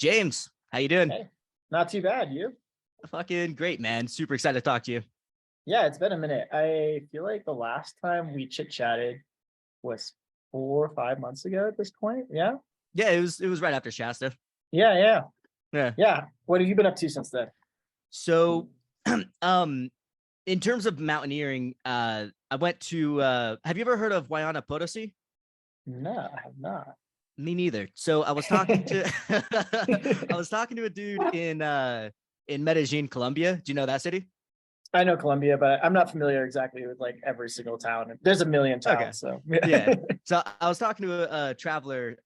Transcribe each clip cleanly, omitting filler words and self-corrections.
James, how you doing? Hey, not too bad. You? Fucking great, man. Super excited to talk to you. Yeah, it's been a minute. I feel like the last time we chit-chatted was 4 or 5 months ago at this point. Yeah. Yeah, it was right after Shasta. Yeah, yeah. Yeah. Yeah. What have you been up to since then? So, um, in terms of mountaineering, I went to. Have you ever heard of Wayana Potosi? No, I have not. Me neither. So I was talking to, I was talking to a dude in Medellin, Colombia. Do you know that city? I know Colombia, but I'm not familiar exactly with like every single town. There's a million Okay. towns, so Yeah. yeah. So I was talking to a traveler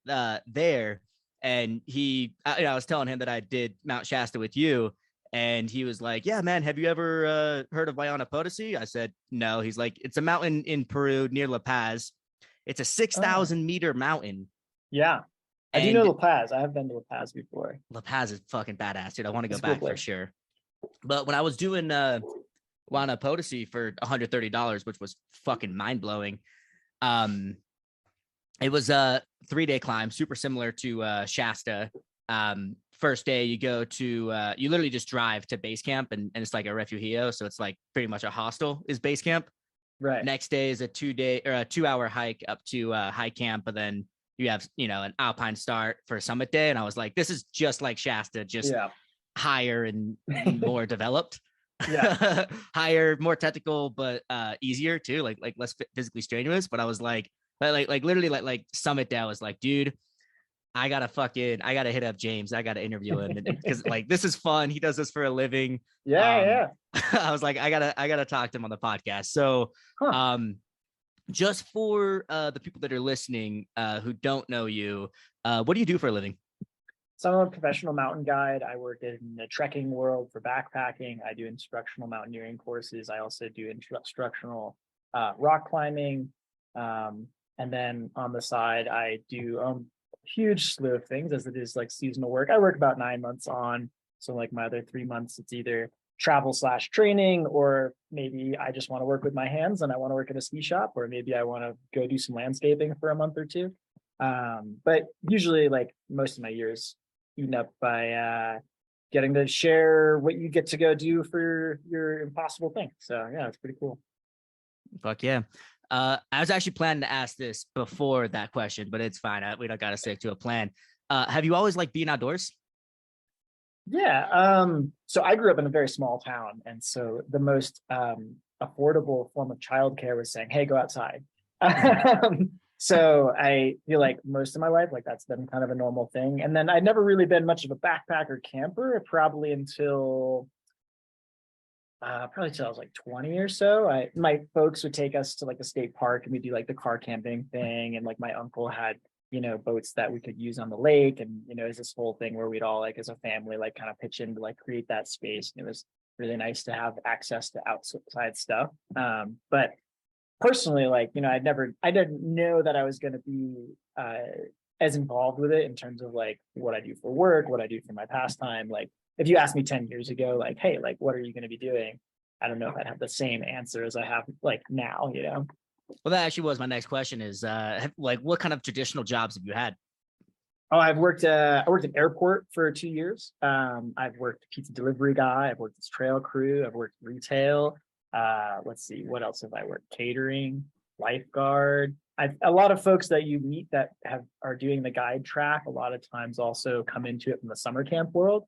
there, and I was telling him that I did Mount Shasta with you, and he was like, "Yeah, man, have you ever heard of Wayana Potosi?" I said, "No." He's like, "It's a mountain in Peru near La Paz. It's a six Oh, thousand meter mountain, yeah. I do know and La Paz. I have been to La Paz before. La Paz is fucking badass, dude. I want to go It's a cool back for place. sure." But when I was doing Wayana Potosi for $130, which was fucking mind blowing, um, it was a 3-day climb, super similar to Shasta. First day, you go to you literally just drive to base camp, and it's like a refugio, so it's like pretty much a hostel is base camp. Right. Next day is a 2-day or a 2-hour hike up to high camp, and then you have an alpine start for summit day. And I was like, this is just like Shasta, just Yeah. higher and more developed. Yeah. Higher, more technical, but easier too, like less physically strenuous. But I was like literally like summit day, I was like, dude, I gotta hit up James. I gotta interview him because like this is fun. He does this for a living. Yeah, Um, yeah. I was like, I gotta talk to him on the podcast. So Huh. um just for the people that are listening who don't know you, what do you do for a living? So I'm a professional mountain guide. I work in the trekking world for backpacking. I do instructional mountaineering courses. I also do instructional rock climbing. Um, and then on the side, I do huge slew of things as it is like seasonal work. I work about 9 months on. So like my other 3 months, it's either travel slash training, or maybe I just want to work with my hands and I want to work at a ski shop, or maybe I want to go do some landscaping for a month or two. But usually like most of my years eaten up by getting to share what you get to go do for your impossible thing. So yeah, it's pretty cool. Fuck yeah. I was actually planning to ask this before that question, but it's fine. We don't gotta stick to a plan. Have you always liked being outdoors? Yeah. So I grew up in a very small town, and so the most affordable form of childcare was saying, "Hey, go outside." Mhm. So I feel like most of my life, like that's been kind of a normal thing. And then I'd never really been much of a backpacker camper, probably until probably till I was like 20 or so. My folks would take us to like the state park and we do like the car camping thing. And like my uncle had, boats that we could use on the lake. And, it's this whole thing where we'd all like as a family, like kind of pitch in to like create that space. And it was really nice to have access to outside stuff. But personally, like, I didn't know that I was going to be as involved with it in terms of like what I do for work, what I do for my pastime. Like, if you asked me 10 years ago, like, hey, like, what are you going to be doing? I don't know if I'd have the same answer as I have like now. Well, that actually was my next question is like what kind of traditional jobs have you had? Oh, I worked at airport for 2 years. I've worked pizza delivery guy. I've worked as trail crew. I've worked retail. Let's see, what else have I worked? Catering, lifeguard. A lot of folks that you meet that are doing the guide track a lot of times also come into it from the summer camp world,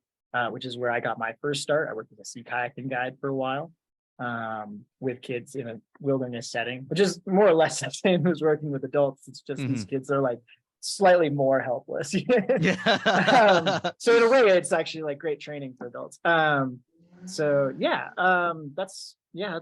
which is where I got my first start. I worked as a sea kayaking guide for a while, with kids in a wilderness setting, which is more or less the same as working with adults. It's just these Mhm. kids are like slightly more helpless. Yeah. So in a way, it's actually like great training for adults. So yeah, that's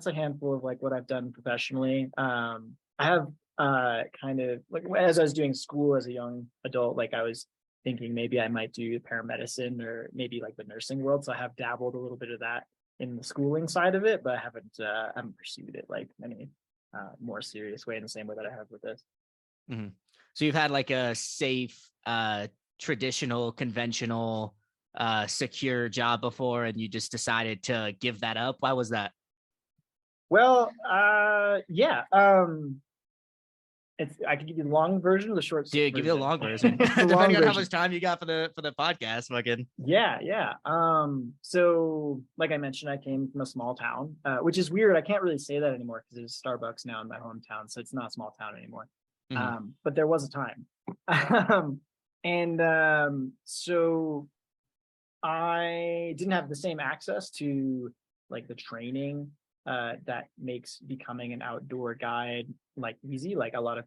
a handful of like what I've done professionally. I have kind of like as I was doing school as a young adult, like I was thinking maybe I might do paramedicine or maybe like the nursing world. So I have dabbled a little bit of that in the schooling side of it, but I haven't pursued it like any more serious way in the same way that I have with this. Mhm. So you've had like a safe, traditional, conventional, secure job before, and you just decided to give that up. Why was that? Well, yeah. I could give you the long version or the short version. Dude, give me the long version. The Depending long on how version. much time you got for the podcast, fucking. Yeah. So like I mentioned, I came from a small town, which is weird. I can't really say that anymore because there's Starbucks now in my hometown, so it's not a small town anymore. But there was a time. So I didn't have the same access to like the training that makes becoming an outdoor guide like easy. Like a lot of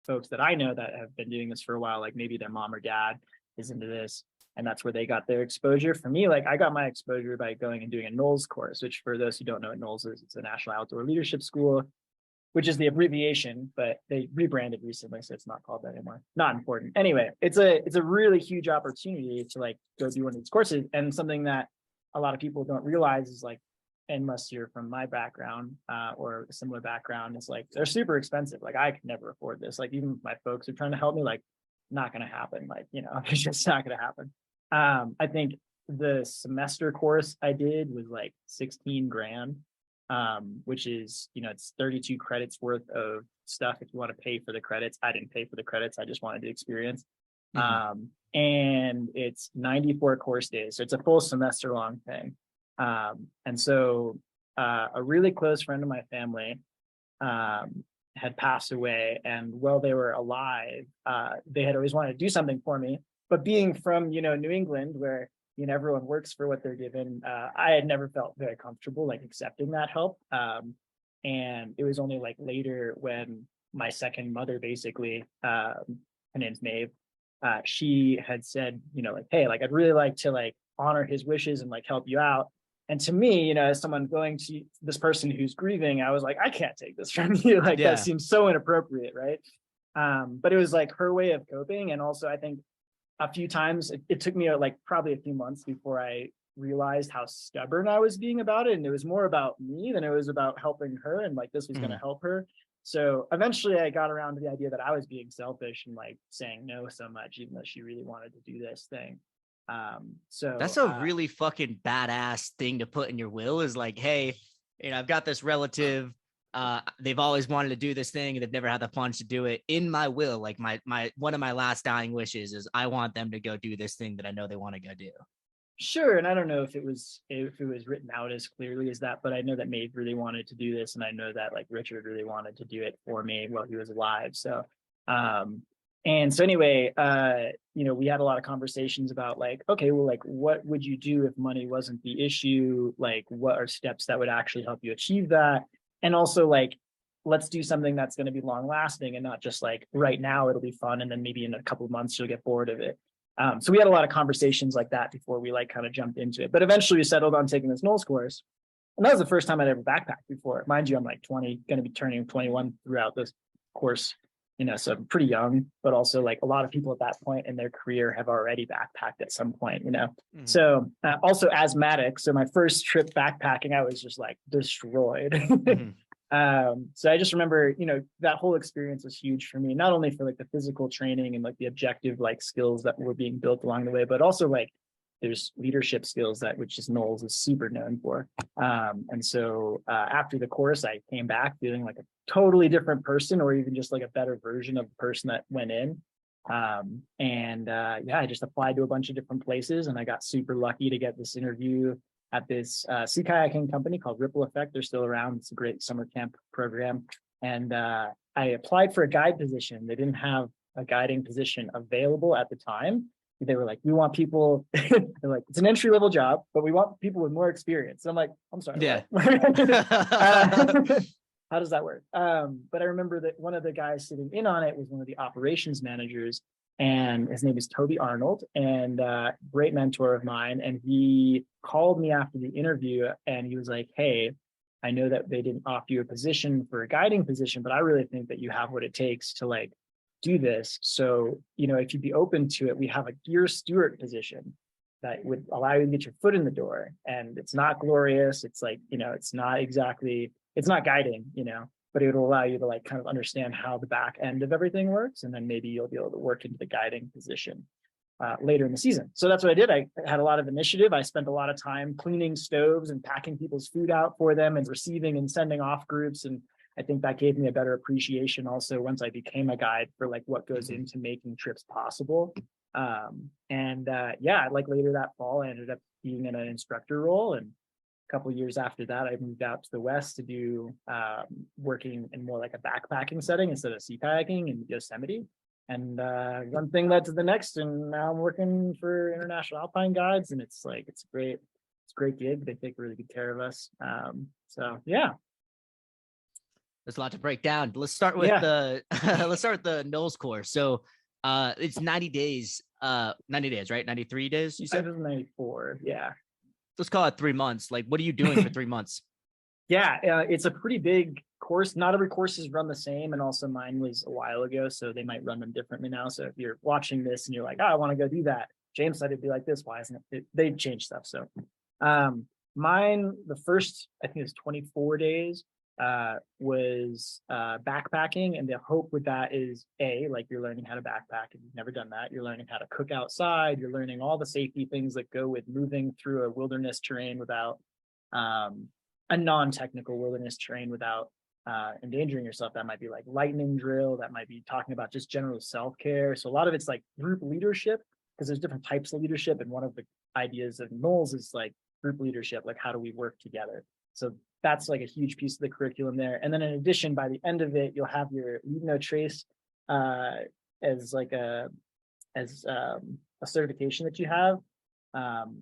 folks that I know that have been doing this for a while, like maybe their mom or dad is into this, and that's where they got their exposure. For me, like I got my exposure by going and doing a NOLS course, which for those who don't know what NOLS is, it's the National Outdoor Leadership School, which is the abbreviation, but they rebranded recently, so it's not called that anymore. Not important. Anyway, it's a really huge opportunity to like go do one of these courses, and something that a lot of people don't realize is like, unless you're from my background or a similar background, is like they're super expensive. Like I could never afford this. Like even if my folks are trying to help me, like not going to happen. Like, you know, it's just not going to happen. I think the semester course I did was like 16 grand, which is, you know, it's 32 credits worth of stuff. If you want to pay for the credits, I didn't pay for the credits. I just wanted the experience. And it's 94 course days. So it's a full semester long thing. And so a really close friend of my family had passed away, and while they were alive, they had always wanted to do something for me. But being from, you know, New England, where, you know, everyone works for what they're given, I had never felt very comfortable like accepting that help. And it was only like later when my second mother, basically, her name's Maeve, she had said, you know, like, hey, like I'd really like to like honor his wishes and like help you out. And to me, you know, as someone going to this person who's grieving, I was like, I can't take this from you. Like that seems so inappropriate, right? But it was like her way of coping. And also, I think a few times it took me like probably a few months before I realized how stubborn I was being about it. And it was more about me than it was about helping her, and like this was going to help her. So eventually I got around to the idea that I was being selfish and like saying no so much, even though she really wanted to do this thing. So that's a really fucking badass thing to put in your will, is like, hey, you know, I've got this relative, they've always wanted to do this thing and they've never had the funds to do it. In my will, like my one of my last dying wishes is I want them to go do this thing that I know they want to go do. Sure. And I don't know if it was written out as clearly as that, but I know that Maeve really wanted to do this, and I know that like Richard really wanted to do it for me while he was alive. So and so anyway, you know, we had a lot of conversations about like, okay, well, like, what would you do if money wasn't the issue? Like, what are steps that would actually help you achieve that? And also, like, let's do something that's going to be long lasting and not just like right now it'll be fun, and then maybe in a couple of months you'll get bored of it. So we had a lot of conversations like that before we like kind of jumped into it. But eventually we settled on taking this NOLS course. And that was the first time I'd ever backpacked before. Mind you, I'm like 20, going to be turning 21 throughout this course. You know, so I'm pretty young, but also like a lot of people at that point in their career have already backpacked at some point, you know. So also asthmatic. So my first trip backpacking, I was just like destroyed. So I just remember, you know, that whole experience was huge for me, not only for like the physical training and like the objective like skills that were being built along the way, but also like there's leadership skills that which is NOLS is super known for. And so after the course, I came back feeling like a totally different person, or even just like a better version of the person that went in. Yeah, I just applied to a bunch of different places, and I got super lucky to get this interview at this sea kayaking company called Ripple Effect. They're still around. It's a great summer camp program. And I applied for a guide position. They didn't have a guiding position available at the time. They were like, we want people, they're like, it's an entry-level job, but we want people with more experience. And I'm like, I'm sorry. Yeah. How does that work? But I remember that one of the guys sitting in on it was one of the operations managers, and his name is Toby Arnold, and great mentor of mine. And he called me after the interview, and he was like, hey, I know that they didn't offer you a position for a guiding position, but I really think that you have what it takes to like do this. So, you know, if you'd be open to it, we have a gear steward position that would allow you to get your foot in the door. And it's not glorious. It's like, you know, it's not guiding, you know, but it will allow you to like kind of understand how the back end of everything works. And then maybe you'll be able to work into the guiding position later in the season. So that's what I did. I had a lot of initiative. I spent a lot of time cleaning stoves and packing people's food out for them and receiving and sending off groups. And I think that gave me a better appreciation also once I became a guide for like what goes into making trips possible. Yeah, like later that fall, I ended up being in an instructor role, and a couple of years after that, I moved out to the West to do working in more like a backpacking setting instead of sea kayaking in Yosemite. And one thing led to the next, and now I'm working for International Alpine Guides, and it's a great gig. They take really good care of us. So yeah, there's a lot to break down. Let's start with the Knowles course. So it's 90 days, 90 days, right? 93 days, you said? 94, yeah. Let's call it 3 months. Like, what are you doing for 3 months? Yeah, it's a pretty big course. Not every course is run the same, and also mine was a while ago, so they might run them differently now. So if you're watching this and you're like, oh, I want to go do that, James said it'd be like this. Why isn't it? They've changed stuff. So mine, the first, I think it was 24 days, was backpacking, and the hope with that is like you're learning how to backpack if you've never done that. You're learning how to cook outside. You're learning all the safety things that go with moving through a wilderness terrain without a non-technical wilderness terrain without endangering yourself. That might be like lightning drill. That might be talking about just general self-care. So a lot of it's like group leadership, because there's different types of leadership, and one of the ideas of Knowles is like group leadership, like how do we work together. So that's like a huge piece of the curriculum there. And then in addition, by the end of it, you'll have your Leave No Trace as a certification that you have,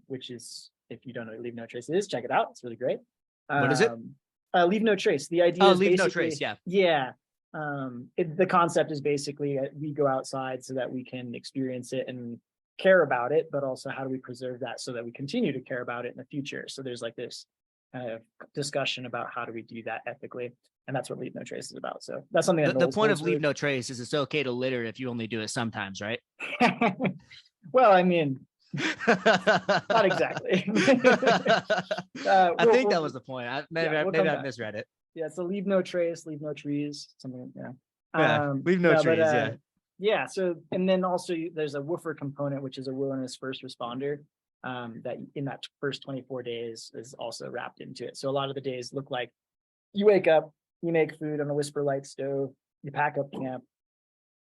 which is, if you don't know what Leave No Trace is, check it out. It's really great. What is it? Leave No Trace. The idea is Leave No Trace. Yeah. Yeah. The concept is basically we go outside so that we can experience it and care about it, but also how do we preserve that so that we continue to care about it in the future. So there's like this kind of discussion about how do we do that ethically, and that's what Leave No Trace is about. So that's something that the point of Leave No Trace is it's okay to litter if you only do it sometimes, right? Well, I mean, not exactly. I think that was the point. Maybe I misread it. Yeah, so Leave No Trace, Leave No Trees, something. Leave no trees. Yeah. So, and then also there's a woofer component, which is a wilderness first responder. That in that first 24 days is also wrapped into it. So a lot of the days look like you wake up, you make food on a whisper light stove, you pack up camp,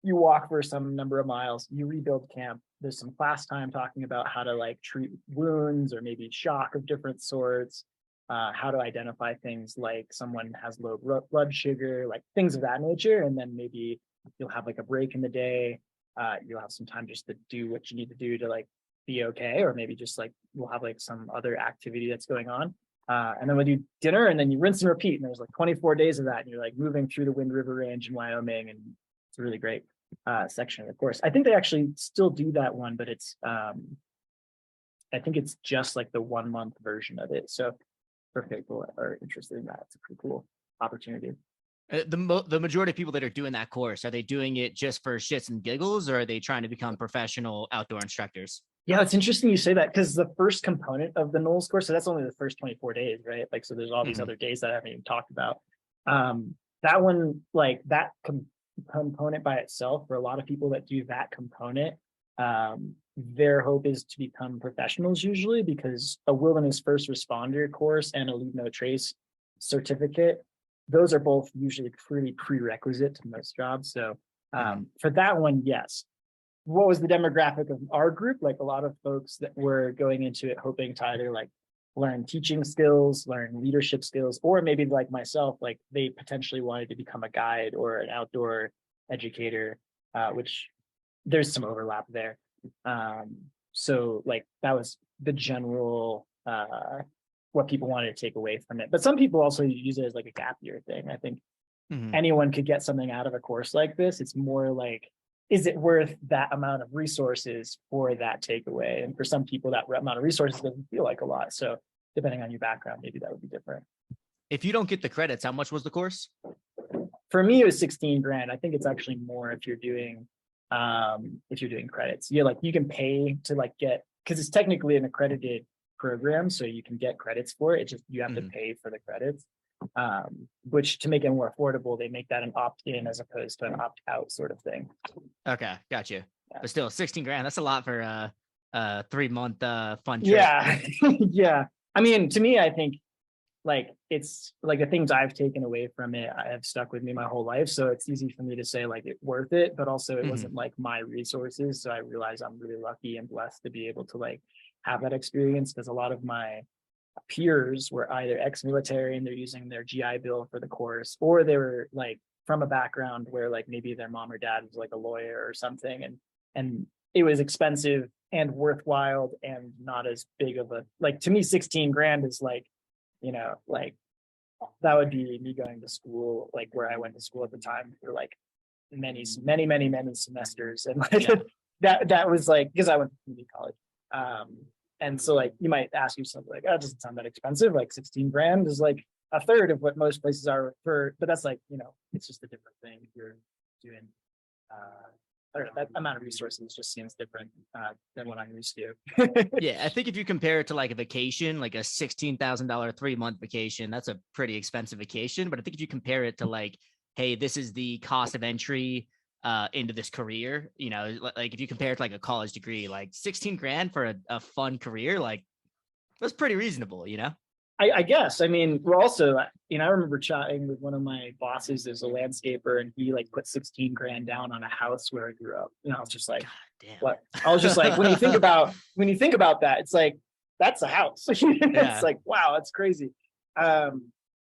you walk for some number of miles, you rebuild camp. There's some class time talking about how to like treat wounds or maybe shock of different sorts, how to identify things like someone has low blood sugar, like things of that nature. And then maybe you'll have like a break in the day. You'll have some time just to do what you need to do to like be okay, or maybe just like we'll have like some other activity that's going on. And then we'll do dinner, and then you rinse and repeat. And there's like 24 days of that. And you're like moving through the Wind River Range in Wyoming. And it's a really great section of the course. I think they actually still do that one, but it's I think it's just like the 1 month version of it. So for people that are interested in that, it's a pretty cool opportunity. The majority of people that are doing that course, are they doing it just for shits and giggles, or are they trying to become professional outdoor instructors? Yeah, it's interesting you say that, because the first component of the Knowles course, so that's only the first 24 days, right? Like, so there's all these other days that I haven't even talked about. That one, like that component by itself, for a lot of people that do that component, their hope is to become professionals usually, because a wilderness first responder course and a Leave No Trace certificate, those are both usually pretty prerequisite to most jobs. So for that one, yes. What was the demographic of our group? Like a lot of folks that were going into it hoping to either like learn teaching skills, learn leadership skills, or maybe like myself, like they potentially wanted to become a guide or an outdoor educator, which there's some overlap there. So like that was the general what people wanted to take away from it. But some people also use it as like a gap year thing. I think anyone could get something out of a course like this. It's more like, is it worth that amount of resources for that takeaway? And for some people, that amount of resources doesn't feel like a lot. So depending on your background, maybe that would be different. If you don't get the credits, how much was the course? For me, it was 16 grand. I think it's actually more if you're doing credits. You can pay to like get, because it's technically an accredited program, so you can get credits for it. It's just you have to pay for the credits. Which, to make it more affordable, they make that an opt-in as opposed to an opt-out sort of thing. Okay, got you. Yeah. But still, 16 grand, that's a lot for a 3 month fun trip. Yeah. Yeah. I mean, to me, I think like it's like the things I've taken away from it, I have stuck with me my whole life. So it's easy for me to say like it's worth it, but also it Hmm. wasn't like my resources. So I realize I'm really lucky and blessed to be able to like have that experience, because a lot of my peers were either ex-military and they're using their GI Bill for the course, or they were like from a background where like maybe their mom or dad was like a lawyer or something, and it was expensive and worthwhile and not as big of a, like, to me 16 grand is like, like that would be me going to school like where I went to school at the time for like many semesters, and like Yeah. that was like, because I went to community college. And so like you might ask yourself like, oh, it doesn't sound that expensive. Like 16 grand is like a third of what most places are for, but that's like, it's just a different thing if you're doing I don't know, that amount of resources just seems different than what I'm used to. Yeah, I think if you compare it to like a vacation, like a $16,000 3-month vacation, that's a pretty expensive vacation. But I think if you compare it to like, hey, this is the cost of entry into this career, like if you compare it to like a college degree, like 16 grand for a fun career, like that's pretty reasonable. I guess. I mean, we're also, I remember chatting with one of my bosses, there's a landscaper, and he like put 16 grand down on a house where I grew up. And I was just like, God damn. what? I was just like, when you think about that, it's like, that's a house. It's Yeah. like, wow, that's crazy. And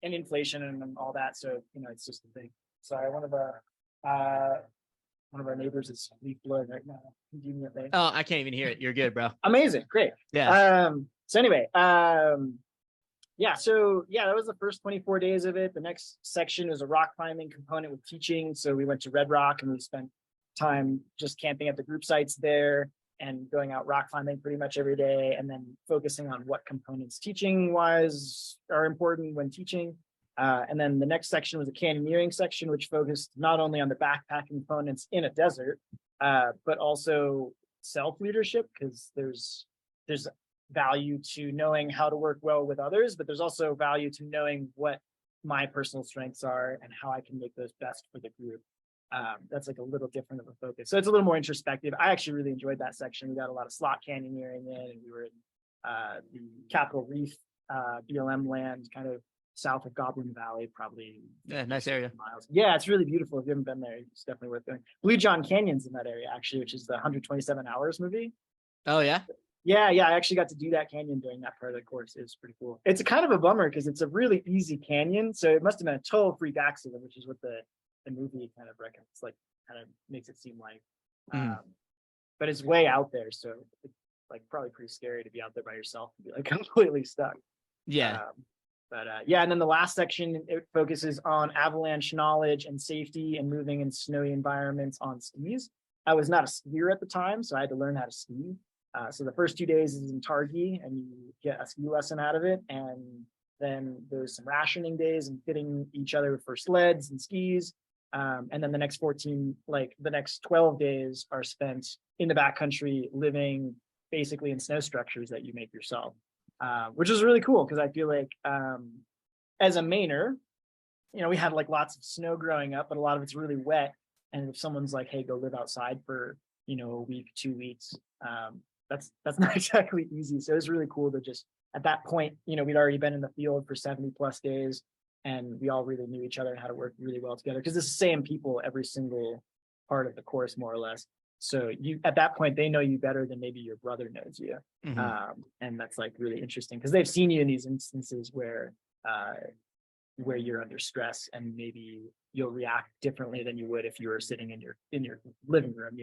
inflation and all that. So, it's just a thing. Sorry, one of our neighbors is leaf blowing right now, conveniently. Oh, I can't even hear it. You're good, bro. Amazing. Great. Yeah. So anyway, yeah, so yeah, that was the first 24 days of it. The next section was a rock climbing component with teaching. So we went to Red Rock and we spent time just camping at the group sites there and going out rock climbing pretty much every day, and then focusing on what components teaching wise are important when teaching. And then the next section was a canyoneering section, which focused not only on the backpacking components in a desert, but also self-leadership, because there's value to knowing how to work well with others, but there's also value to knowing what my personal strengths are and how I can make those best for the group. That's like a little different of a focus. So it's a little more introspective. I actually really enjoyed that section. We got a lot of slot canyoneering in, and we were in the Capitol Reef, BLM land, kind of south of Goblin Valley, probably. Yeah, nice area. Miles. Yeah, it's really beautiful. If you haven't been there, it's definitely worth going. Blue John Canyon's in that area, actually, which is the 127 Hours movie. Oh, yeah. Yeah, I actually got to do that canyon during that part of the course. It was pretty cool. It's a kind of a bummer because it's a really easy canyon, so it must have been a total freak accident, which is what the movie kind of reckons, like, kind of makes it seem like. But it's way out there, so it's like probably pretty scary to be out there by yourself and be like completely stuck. Yeah. Yeah, and then the last section, it focuses on avalanche knowledge and safety and moving in snowy environments on skis. I was not a skier at the time, so I had to learn how to ski. So the first 2 days is in Targhee, and you get a ski lesson out of it. And then there's some rationing days and fitting each other for sleds and skis. And then the next 12 days are spent in the backcountry, living basically in snow structures that you make yourself, which is really cool because I feel like as a Mainer, we had like lots of snow growing up, but a lot of it's really wet. And if someone's like, hey, go live outside for, a week, 2 weeks, that's not exactly easy. So it was really cool to just, at that point, we'd already been in the field for 70 plus days, and we all really knew each other and how to work really well together, because it's the same people every single part of the course, more or less. So at that point, they know you better than maybe your brother knows you. Mm-hmm. And that's like really interesting because they've seen you in these instances where you're under stress, and maybe you'll react differently than you would if you were sitting in your living room,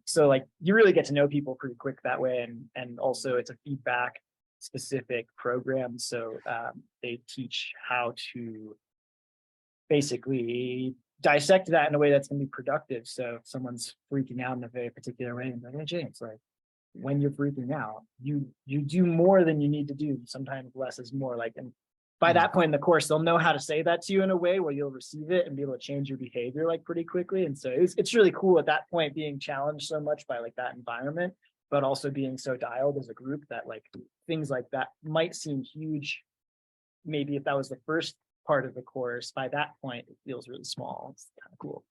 so like you really get to know people pretty quick that way. And also it's a feedback specific program. So they teach how to basically dissect that in a way that's going to be productive. So if someone's freaking out in a very particular way, and like, hey, James, like, when you're freaking out, you do more than you need to do. Sometimes less is more. Like, and by that point in the course, they'll know how to say that to you in a way where you'll receive it and be able to change your behavior like pretty quickly. And so it's really cool at that point, being challenged so much by like that environment, but also being so dialed as a group that like things like that might seem huge. Maybe if that was the first part of the course, by that point, it feels really small. It's kind of cool.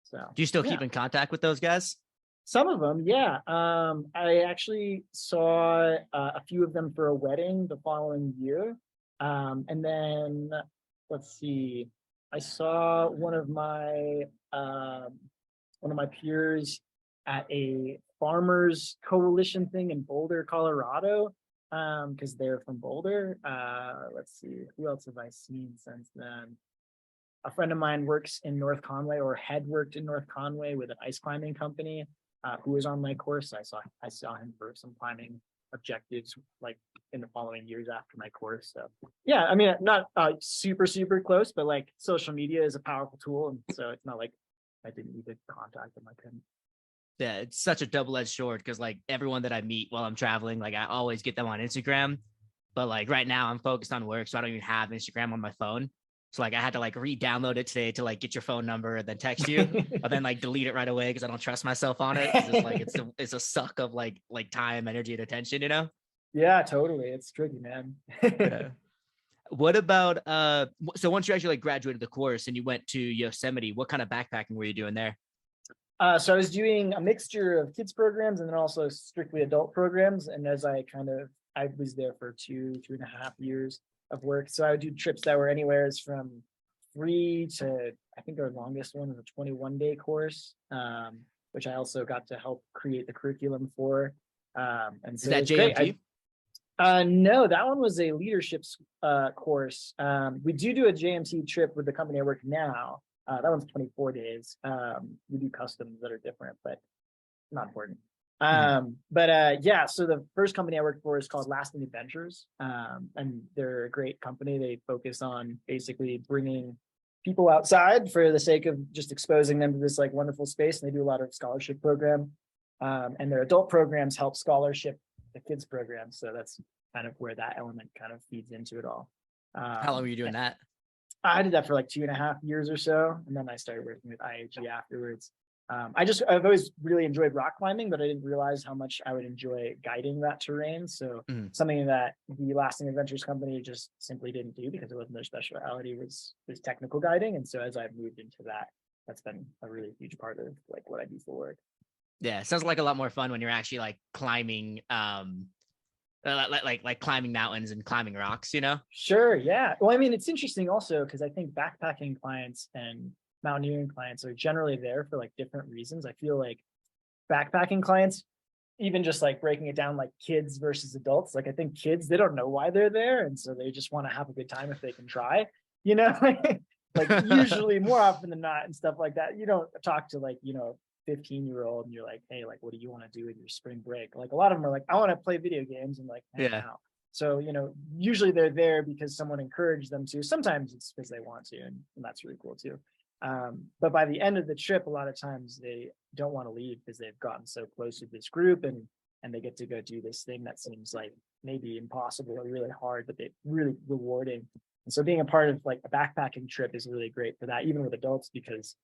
So Do you still keep in contact with those guys? Some of them, yeah. I actually saw a few of them for a wedding the following year. And then let's see, I saw one of my peers at a farmers coalition thing in Boulder, Colorado, because they're from Boulder. Let's see, who else have I seen since then? A friend of mine works in North Conway, or had worked in North Conway with an ice climbing company, who was on my course. I saw him for some climbing objectives like in the following years after my course. So yeah, I mean, not super close, but like social media is a powerful tool, and so it's not like I didn't need to contact them. I couldn't. Yeah, it's such a double-edged sword because like everyone that I meet while I'm traveling, like I always get them on Instagram. But like right now I'm focused on work, so I don't even have Instagram on my phone. So like I had to like re-download it today to like get your phone number and then text you, but then like delete it right away because I don't trust myself on it. It's like it's a suck of like time, energy, and attention, you know? Yeah, totally. It's tricky, man. Yeah. What about so once you actually like graduated the course and you went to Yosemite, what kind of backpacking were you doing there? So I was doing a mixture of kids programs and then also strictly adult programs. And as I was there for 2.5 years of work. So I would do trips that were anywhere from 3 to, I think our longest one was a 21-day course, which I also got to help create the curriculum for. And so Is that it was great. JMT? No, that one was a leadership course. We do a JMT trip with the company I work now. That one's 24 days. We do customs that are different, but not important. Yeah, so the first company I worked for is called Lasting Adventures. And they're a great company. They focus on basically bringing people outside for the sake of just exposing them to this like wonderful space. And they do a lot of scholarship program. And their adult programs help scholarship the kids programs. So that's kind of where that element kind of feeds into it all. How long were you doing that? I did that for like 2.5 years or so. And then I started working with IAG afterwards. I've always really enjoyed rock climbing, but I didn't realize how much I would enjoy guiding that terrain. So something that the Lasting Adventures company just simply didn't do because it wasn't their specialty was technical guiding. And so as I've moved into that, that's been a really huge part of like what I do for work. Yeah, it sounds like a lot more fun when you're actually like climbing like climbing mountains and climbing rocks, you know? Sure. Yeah. Well, I mean, it's interesting also because I think backpacking clients and mountaineering clients are generally there for like different reasons. I feel like backpacking clients, even just like breaking it down like kids versus adults, like I think kids, they don't know why they're there. And so they just want to have a good time if they can try, you know, like usually more often than not and stuff like that. You don't talk to like, 15-year-old and you're like, hey, like, what do you want to do in your spring break? Like a lot of them are like, I want to play video games and like hang out. So, usually they're there because someone encouraged them to. Sometimes it's because they want to, and that's really cool too. But by the end of the trip, a lot of times they don't want to leave because they've gotten so close with this group and they get to go do this thing that seems like maybe impossible or really hard, but they're really rewarding. And so being a part of like a backpacking trip is really great for that, even with adults, because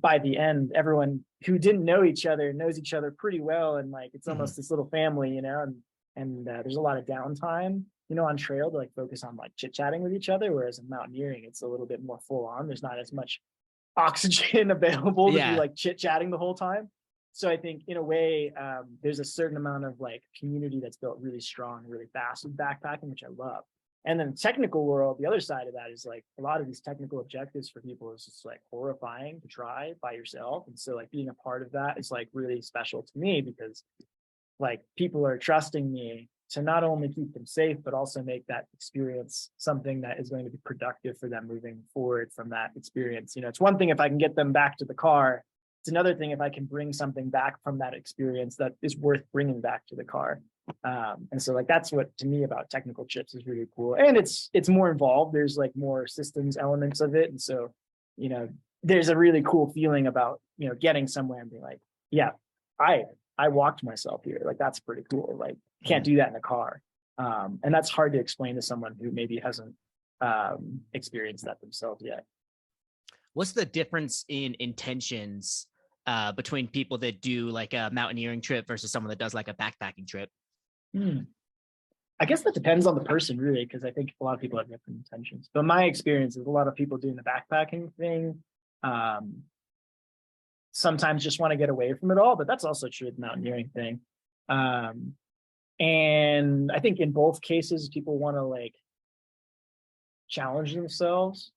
by the end, everyone who didn't know each other knows each other pretty well. And like, it's almost this little family, and there's a lot of downtime, on trail to like focus on like chit chatting with each other. Whereas in mountaineering, it's a little bit more full on. There's not as much oxygen available to be like chit chatting the whole time. So I think in a way, there's a certain amount of like community that's built really strong, really fast with backpacking, which I love. And then the technical world, the other side of that is like a lot of these technical objectives for people is just like horrifying to try by yourself. And so like being a part of that is like really special to me because like people are trusting me to not only keep them safe, but also make that experience something that is going to be productive for them moving forward from that experience. It's one thing if I can get them back to the car. It's another thing if I can bring something back from that experience that is worth bringing back to the car. And so like that's what to me about technical trips is really cool, and it's more involved. There's like more systems elements of it, and so there's a really cool feeling about getting somewhere and being like, yeah, I walked myself here. Like that's pretty cool. Like can't do that in a car, and that's hard to explain to someone who maybe hasn't experienced that themselves yet. What's the difference in intentions between people that do like a mountaineering trip versus someone that does like a backpacking trip? I guess that depends on the person, really, because I think a lot of people have different intentions. But my experience is a lot of people doing the backpacking thing sometimes just want to get away from it all, but that's also true with the mountaineering thing. And I think in both cases, people want to like challenge themselves.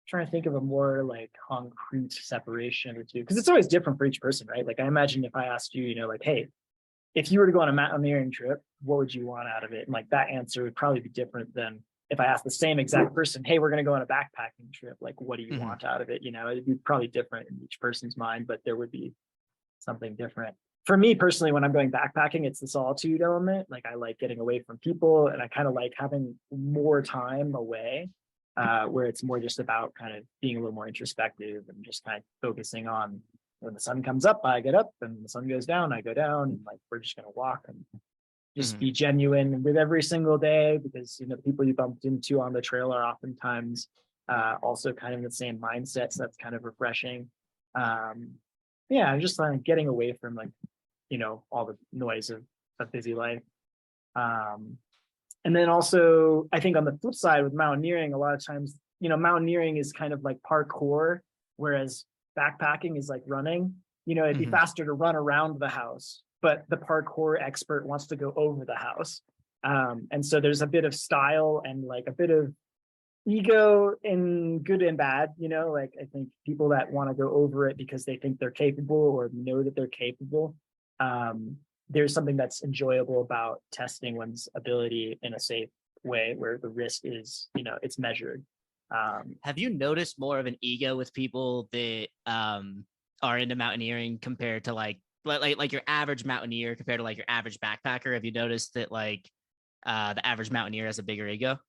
I'm trying to think of a more like concrete separation or two, because it's always different for each person, right? Like I imagine if I asked you, like, hey, if you were to go on a mountaineering trip, what would you want out of it? And like that answer would probably be different than if I asked the same exact person, hey, we're going to go on a backpacking trip. Like, what do you want out of it? It'd be probably different in each person's mind, but there would be something different. For me personally, when I'm going backpacking, it's the solitude element. Like I like getting away from people, and I kind of like having more time away, where it's more just about kind of being a little more introspective and just kind of focusing on when the sun comes up, I get up, and when the sun goes down, I go down, and like we're just gonna walk and just be genuine with every single day, because the people you bumped into on the trail are oftentimes also kind of in the same mindset. So that's kind of refreshing. Yeah, just like getting away from like all the noise of busy life. And then also I think on the flip side with mountaineering, a lot of times mountaineering is kind of like parkour, whereas backpacking is like running. It'd be faster to run around the house, but the parkour expert wants to go over the house. And so there's a bit of style and like a bit of ego in good and bad. Like I think people that want to go over it because they think they're capable or know that they're capable, there's something that's enjoyable about testing one's ability in a safe way where the risk is it's measured. Have you noticed more of an ego with people that are into mountaineering compared to like your average mountaineer compared to like your average backpacker? Have you noticed that like the average mountaineer has a bigger ego?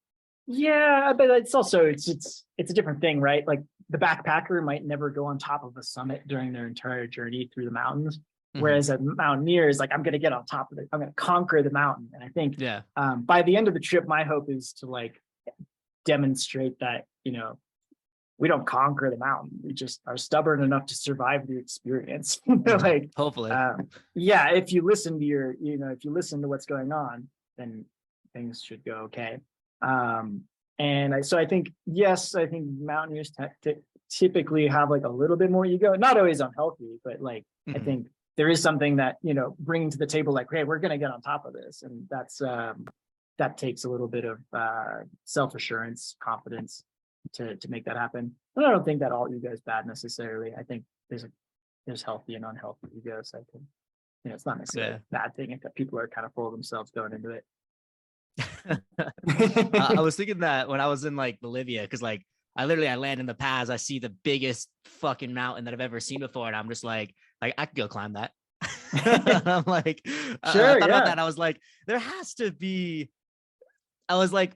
Yeah, but it's also it's a different thing, right? Like the backpacker might never go on top of a summit during their entire journey through the mountains, whereas a mountaineer is like, I'm going to get on top of it, I'm going to conquer the mountain. And I think by the end of the trip, my hope is to like demonstrate that we don't conquer the mountain, we just are stubborn enough to survive the experience. Like hopefully, if you listen to if you listen to what's going on, then things should go okay. And I think, yes, I think mountaineers typically have like a little bit more ego, not always unhealthy, but like, I think there is something that, bringing to the table, like, hey, we're going to get on top of this. And that takes a little bit of self-assurance, confidence to make that happen. But I don't think that all ego is bad necessarily. I think there's healthy and unhealthy egos. I think, it's not necessarily a bad thing if people are kind of full of themselves going into it. I was thinking that when I was in like Bolivia, because like I land in the pass, I see the biggest fucking mountain that I've ever seen before, and I'm just like I could go climb that. I'm like, sure, I thought about that. I was like, there has to be. I was like,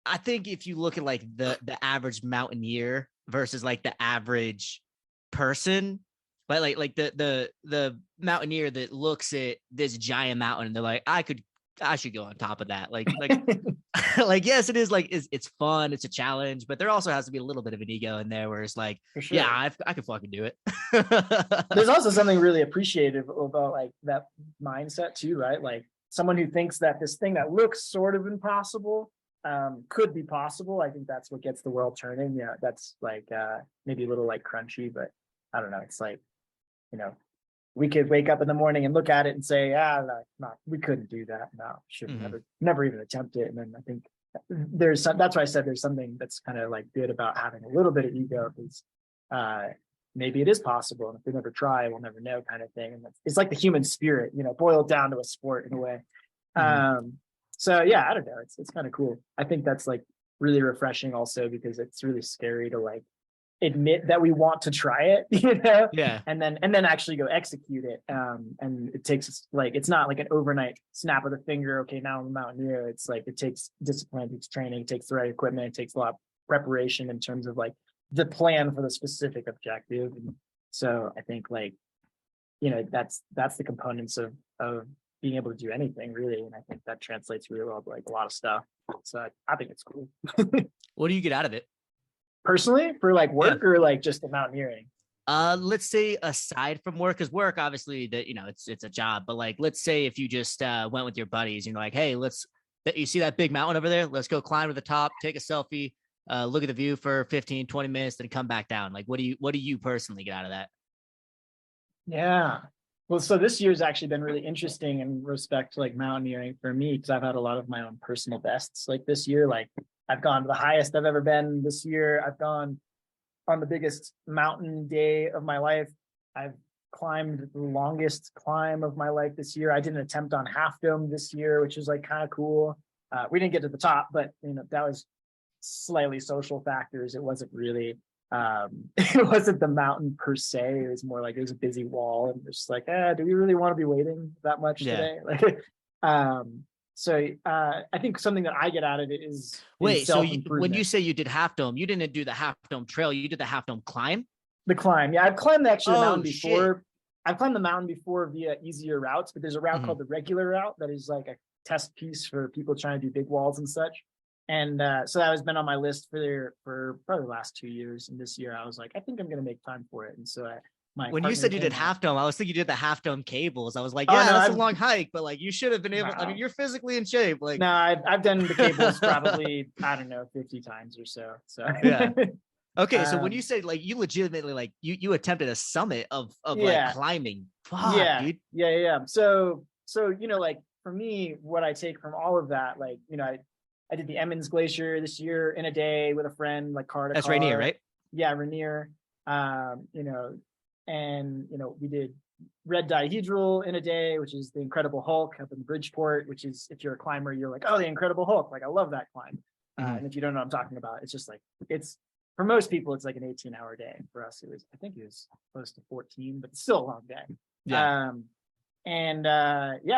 I think if you look at like the average mountaineer versus like the average person, but like the mountaineer that looks at this giant mountain and they're like, I should go on top of that. Like, like, yes, it is like, it's fun. It's a challenge, but there also has to be a little bit of an ego in there where it's like, sure, yeah, I could fucking do it. There's also something really appreciative about like that mindset too, right? Like someone who thinks that this thing that looks sort of impossible could be possible. I think that's what gets the world turning. Yeah. That's like maybe a little like crunchy, but I don't know. It's like, we could wake up in the morning and look at it and say, no, we couldn't do that. No, should never even attempt it. And then I think that's why I said there's something that's kind of like good about having a little bit of ego, because maybe it is possible. And if we never try, we'll never know, kind of thing. And it's like the human spirit, boiled down to a sport in a way. So yeah, I don't know. It's kind of cool. I think that's like really refreshing also, because it's really scary to like admit that we want to try it, and then actually go execute it. And it takes like, it's not like an overnight snap of the finger. Okay, now I'm a mountaineer. It's like, it takes discipline, it takes training, it takes the right equipment, it takes a lot of preparation in terms of like the plan for the specific objective. And so I think like, that's the components of being able to do anything really. And I think that translates really well to like a lot of stuff. So I think it's cool. What do you get out of it? Personally, for like work or like just the mountaineering? Let's say aside from work, because work obviously that it's a job, but like let's say if you just went with your buddies, like, hey, you see that big mountain over there? Let's go climb to the top, take a selfie, look at the view for 15, 20 minutes, then come back down. Like, what do you personally get out of that? Yeah. Well, so this year's actually been really interesting in respect to like mountaineering for me, because I've had a lot of my own personal bests like this year. Like I've gone to the highest I've ever been this year. I've gone on the biggest mountain day of my life. I've climbed the longest climb of my life this year. I did an attempt on Half Dome this year, which is like kind of cool. We didn't get to the top, but that was slightly social factors. It wasn't really it wasn't the mountain per se. It was more like it was a busy wall, and just like, do we really want to be waiting that much today? Like, so I think something that I get out of it is wait. So self-improvement. When you say you did Half Dome, you didn't do the Half Dome trail. You did the Half Dome climb. The climb, yeah, I've climbed actually the mountain before. Shit. I've climbed the mountain before via easier routes, but there's a route called the regular route that is like a test piece for people trying to do big walls and such. And so that has been on my list for probably the last 2 years. And this year I was like, I think I'm going to make time for it. And so when you said you did Half Dome, I was thinking you did the Half Dome cables. I was like, yeah, that's a long hike, but like you should have been able. I mean, you're physically in shape. Like, no, I've done the cables probably, I don't know, 50 times or so. So yeah. Okay, so when you say like you legitimately like you attempted a summit of like climbing, fuck, dude. Yeah. So like for me, what I take from all of that, like I did the Emmons Glacier this year in a day with a friend, like car to car. That's Rainier, right? Yeah, Rainier. We did Red Dihedral in a day, which is the Incredible Hulk up in Bridgeport, which is, if you're a climber, you're like, oh, the Incredible Hulk. Like, I love that climb. And if you don't know what I'm talking about, it's just like, for most people, it's like an 18-hour day. For us, I think it was close to 14, but it's still a long day. Yeah.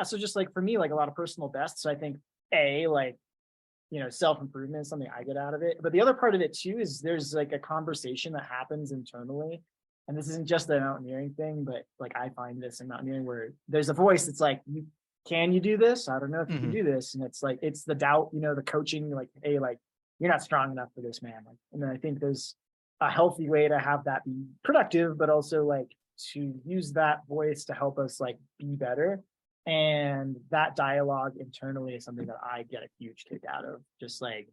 So just like for me, like a lot of personal bests. So I think self-improvement is something I get out of it. But the other part of it too is there's like a conversation that happens internally. And this isn't just a mountaineering thing, but like I find this in mountaineering where there's a voice that's like, can you do this? I don't know if you can do this. And it's like, it's the doubt, the coaching, like, hey, like, you're not strong enough for this, man. Like, and then I think there's a healthy way to have that be productive, but also like to use that voice to help us like be better. And that dialogue internally is something that I get a huge kick out of, just like,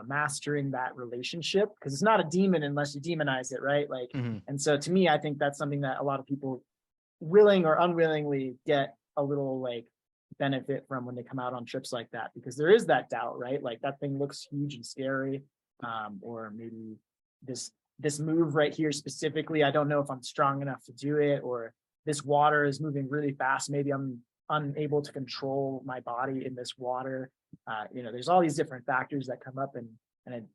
mastering that relationship, because it's not a demon unless you demonize it, right? Like, and so to me, I think that's something that a lot of people, willing or unwillingly, get a little like benefit from when they come out on trips like that, because there is that doubt, right? Like that thing looks huge and scary, or maybe this move right here specifically, I don't know if I'm strong enough to do it, or this water is moving really fast, maybe I'm unable to control my body in this water. There's all these different factors that come up, and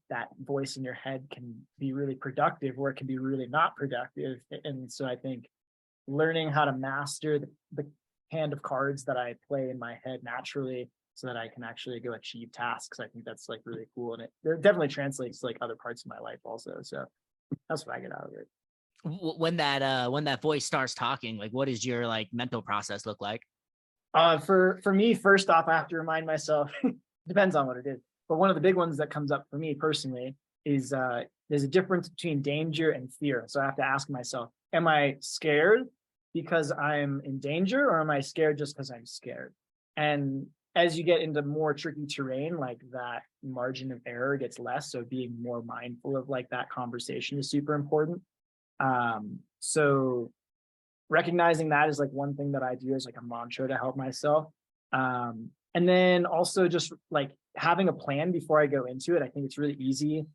that voice in your head can be really productive, or it can be really not productive. And so I think learning how to master the hand of cards that I play in my head naturally, so that I can actually go achieve tasks, I think that's like really cool. And it definitely translates to like other parts of my life also. So that's what I get out of it. When that voice starts talking, like, what does your like mental process look like? For me, first off, I have to remind myself, depends on what it is, but one of the big ones that comes up for me personally is there's a difference between danger and fear. So I have to ask myself, am I scared because I'm in danger, or am I scared just because I'm scared? And as you get into more tricky terrain, like that margin of error gets less. So being more mindful of like that conversation is super important. So recognizing that is like one thing that I do as like a mantra to help myself. And then also just like having a plan before I go into it. I think it's really easy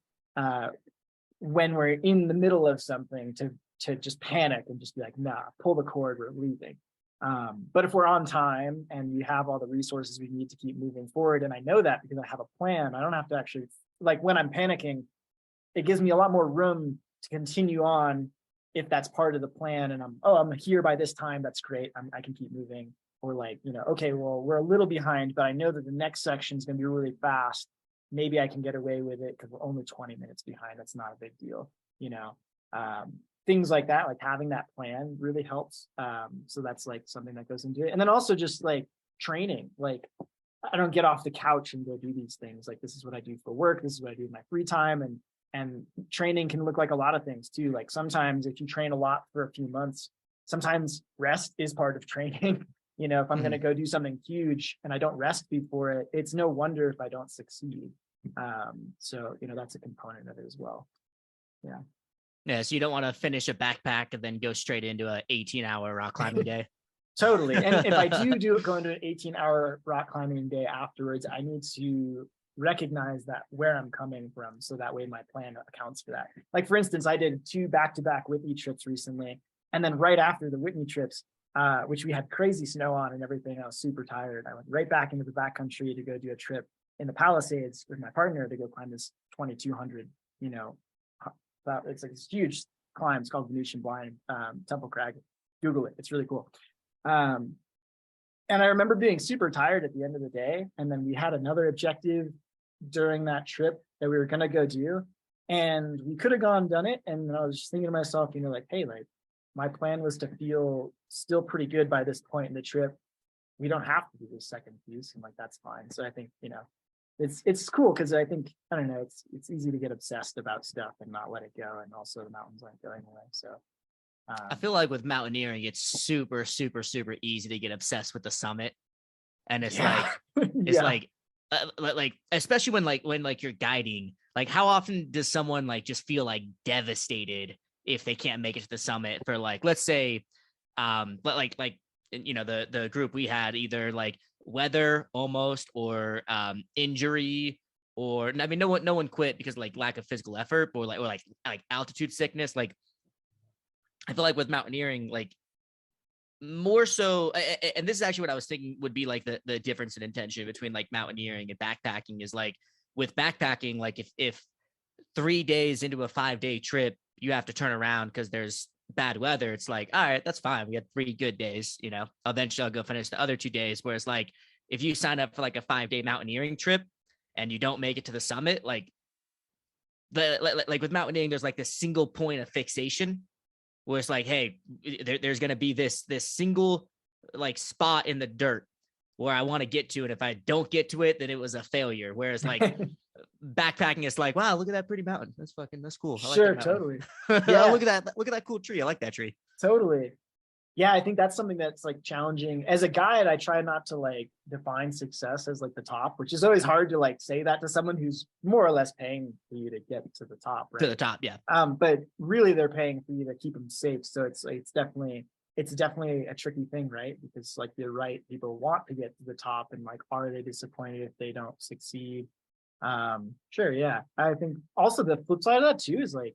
when we're in the middle of something to just panic and just be like, nah, pull the cord, we're leaving. But if we're on time and we have all the resources we need to keep moving forward, and I know that because I have a plan, I don't have to actually, like when I'm panicking, it gives me a lot more room to continue on if that's part of the plan, and I'm here by this time, that's great, I can keep moving. Or like, okay, well, we're a little behind, but I know that the next section is going to be really fast. Maybe I can get away with it because we're only 20 minutes behind. That's not a big deal, things like that, like having that plan really helps. So that's like something that goes into it. And then also just like training, like I don't get off the couch and go do these things. Like, this is what I do for work. This is what I do in my free time. And training can look like a lot of things too. Like sometimes if you train a lot for a few months, sometimes rest is part of training. If I'm going to go do something huge and I don't rest before it, it's no wonder if I don't succeed. So, that's a component of it as well. Yeah. Yeah. So you don't want to finish a backpack and then go straight into an 18-hour rock climbing day. Totally. And if I do go into an 18-hour rock climbing day afterwards, I need to recognize that where I'm coming from. So that way my plan accounts for that. Like for instance, I did 2 back-to-back Whitney trips recently. And then right after the Whitney trips, which we had crazy snow on and everything, I was super tired. I went right back into the backcountry to go do a trip in the Palisades with my partner to go climb this 2,200, it's like this huge climb. It's called Venetian Blind, Temple Crag. Google it. It's really cool. And I remember being super tired at the end of the day. And then we had another objective during that trip that we were going to go do. And we could have gone and done it. And I was just thinking to myself, like, hey, like my plan was to feel still pretty good by this point in the trip. We don't have to do this second piece. And like, that's fine. So I think, it's cool because I think, I don't know, it's easy to get obsessed about stuff and not let it go. And also the mountains aren't going away. So I feel like with mountaineering, it's super, super, super easy to get obsessed with the summit. And it's like, especially when you're guiding, like how often does someone like just feel like devastated if they can't make it to the summit for like, let's say, the group we had either like weather almost or injury or I mean no one quit because like lack of physical effort or like altitude sickness. Like I feel like with mountaineering, like more so, and this is actually what I was thinking would be like the difference in intention between like mountaineering and backpacking is like with backpacking, like if 3 days into a 5-day trip, you have to turn around because there's bad weather. It's like, all right, that's fine. We had 3 good days, eventually I'll go finish the other 2 days. Whereas like, if you sign up for like a 5-day mountaineering trip and you don't make it to the summit, like with mountaineering, there's like this single point of fixation where it's like, hey, there's going to be this single like spot in the dirt where I want to get to. And if I don't get to it, then it was a failure. Whereas like backpacking is like, wow, look at that pretty mountain. That's cool. I sure, like totally. Yeah. Look at that cool tree. I like that tree. Totally. Yeah, I think that's something that's like challenging. As a guide, I try not to like define success as like the top, which is always hard to like say that to someone who's more or less paying for you to get to the top, right? To the top, yeah. But really they're paying for you to keep them safe. So it's definitely a tricky thing, right? Because like you're right, people want to get to the top and like, are they disappointed if they don't succeed? Sure, yeah. I think also the flip side of that too is like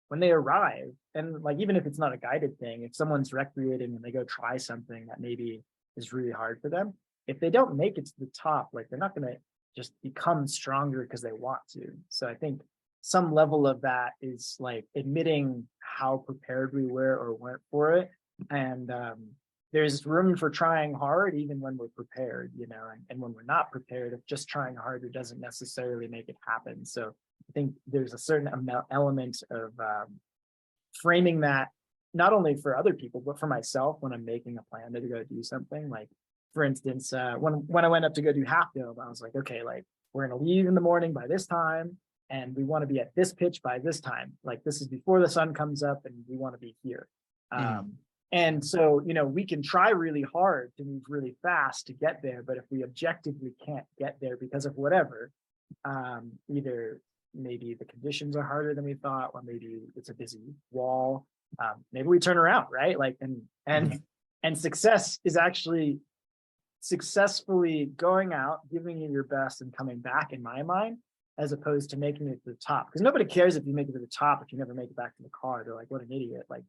when they arrive, and like even if it's not a guided thing, if someone's recreating and they go try something that maybe is really hard for them, if they don't make it to the top, like they're not going to just become stronger because they want to. So I think some level of that is like admitting how prepared we were or weren't for it, and there's room for trying hard even when we're prepared, and when we're not prepared, if just trying harder doesn't necessarily make it happen. So I think there's a certain element of framing that not only for other people, but for myself when I'm making a plan to go do something. Like, for instance, when I went up to go do Half Dome, I was like, okay, like we're going to leave in the morning by this time, and we want to be at this pitch by this time. Like this is before the sun comes up, and we want to be here. And so, we can try really hard to move really fast to get there, but if we objectively can't get there because of whatever, either maybe the conditions are harder than we thought, or maybe it's a busy wall, maybe we turn around, right? Like, and success is actually successfully going out, giving it your best, and coming back, in my mind, as opposed to making it to the top. Because nobody cares if you make it to the top if you never make it back to the car. They're like, what an idiot! Like,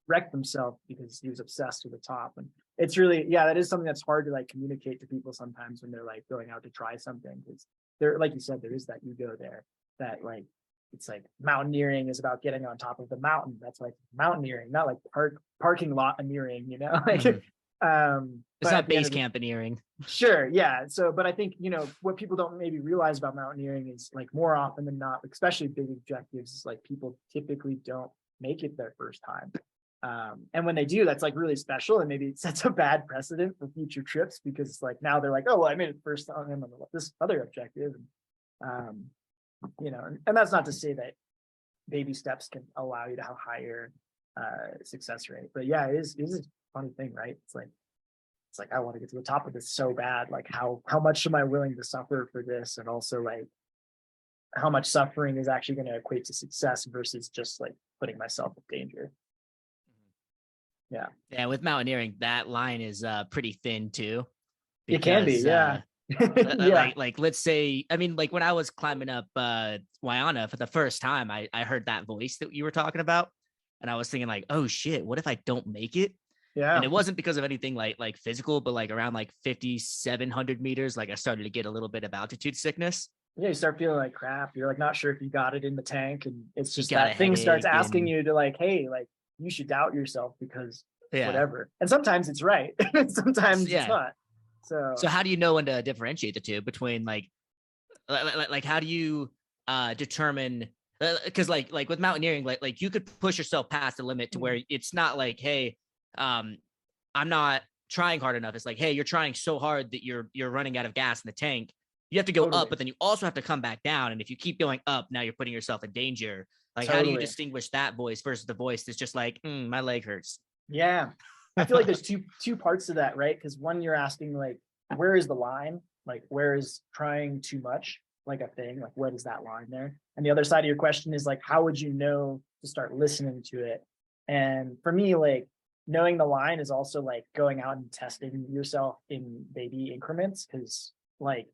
wrecked himself because he was obsessed with the top. And it's really, that is something that's hard to like communicate to people sometimes when they're like going out to try something, because there, like you said, there is that ego there that like, it's like mountaineering is about getting on top of the mountain. That's like mountaineering, not like parking lot nearing, like it's not base camp-eering. Sure, yeah. So, but I think, what people don't maybe realize about mountaineering is like more often than not, especially big objectives, is like people typically don't make it their first time. And when they do, that's like really special, and maybe it sets a bad precedent for future trips, because it's like now they're like, oh well, I made it first time on this other objective, and and that's not to say that baby steps can allow you to have higher success rate, but yeah, it is a funny thing, right? It's like I want to get to the top of this so bad. Like how much am I willing to suffer for this, and also like how much suffering is actually going to equate to success versus just like putting myself in danger. Yeah, with mountaineering, that line is pretty thin too. Because, it can be, yeah. Yeah. Like let's say, I mean, like when I was climbing up Waiana for the first time, I heard that voice that you were talking about, and I was thinking like, oh shit, what if I don't make it? And Yeah. it wasn't because of anything like physical, but like around like 5,700 meters, like I started to get a little bit of altitude sickness. Yeah, you start feeling like crap. You're like not sure if you got it in the tank, and it's You just got a that thing starts headache asking and you to like, hey, like you should doubt yourself because yeah. whatever. And sometimes it's right, and sometimes it's Yeah. not. So So how do you know when to differentiate the two between like how do you determine because like with mountaineering like you could push yourself past the limit to where it's not like hey um I'm not trying hard enough. It's like hey you're trying so hard that you're running out of gas in the tank. You have to go up, totally, but then you also have to come back down, and if you keep going up now you're putting yourself in danger. Like how do you totally. distinguish that voice versus the voice that's just like my leg hurts? Yeah. I feel like there's two parts to that, right? Because one, you're asking like, where is the line? Like, where is trying too much like a thing? Like, what is that line there? And the other side of your question is like, how would you know to start listening to it? And for me, like knowing the line is also like going out and testing yourself in baby increments. Cause like,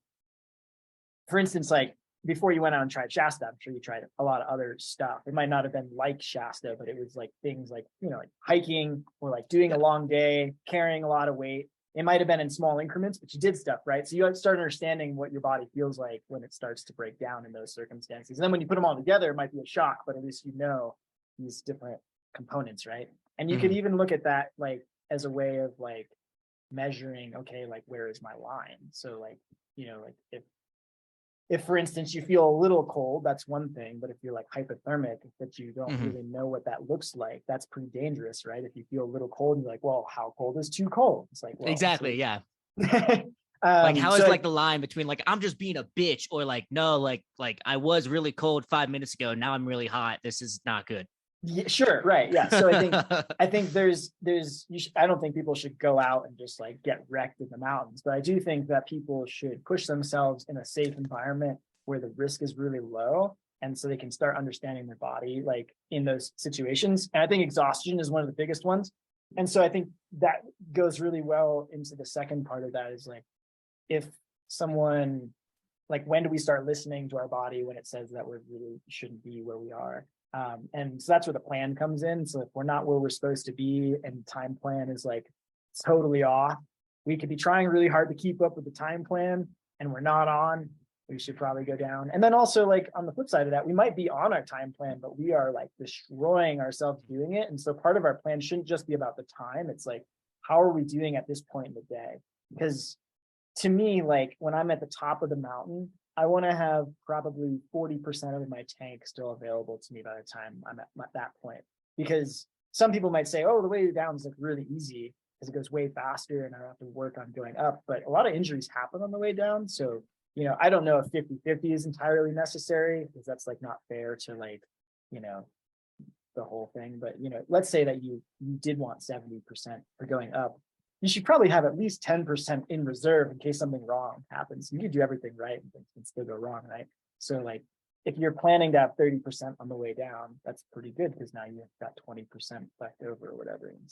for instance, like before you went out and tried Shasta, I'm sure you tried a lot of other stuff. It might not have been like Shasta, but it was like things like, you know, like hiking or like doing a Yeah. long day, carrying a lot of weight. It might have been in small increments, but you did stuff, right? So you have to start understanding what your body feels like when it starts to break down in those circumstances. And then when you put them all together, it might be a shock, but at least you know these different components, right? And you could Mhm. even look at that like as a way of like measuring, okay, like where is my line? So like, you know, like if for instance you feel a little cold, that's one thing, but if you're like hypothermic but you don't Mhm. really know what that looks like, that's pretty dangerous, right? If you feel a little cold and you're like, well, how cold is too cold? It's like, well, Exactly. so Yeah. Like how is so like the line between like I'm just being a bitch or like no like I was really cold 5 minutes ago, now I'm really hot, this is not good. yeah, sure, right, yeah. So I think there's I don't think people should go out and just like get wrecked in the mountains, but I do think that people should push themselves in a safe environment where the risk is really low, and so they can start understanding their body like in those situations. And I think exhaustion is one of the biggest ones. And so I think that goes really well into the second part of that is like if someone like when do we start listening to our body when it says that we really shouldn't be where we are, and so that's where the plan comes in. So if we're not where we're supposed to be and time plan is like totally off, we could be trying really hard to keep up with the time plan and we're not on, we should probably go down. And then also like on the flip side of that, we might be on our time plan but we are like destroying ourselves doing it. And so part of our plan shouldn't just be about the time, it's like how are we doing at this point in the day? Because to me, like when I'm at the top of the mountain, I want to have probably 40% of my tank still available to me by the time I'm at that point. Because some people might say, oh, the way down is like really easy because it goes way faster and I don't have to work on going up. But a lot of injuries happen on the way down. So, you know, I don't know if 50-50 is entirely necessary because that's like not fair to like, you know, the whole thing. But, you know, let's say that you did want 70% for going up, you should probably have at least 10% in reserve in case something wrong happens. You could do everything right and things can still go wrong, right? So like if you're planning to have 30% on the way down, that's pretty good because now you've got 20% left over or whatever. And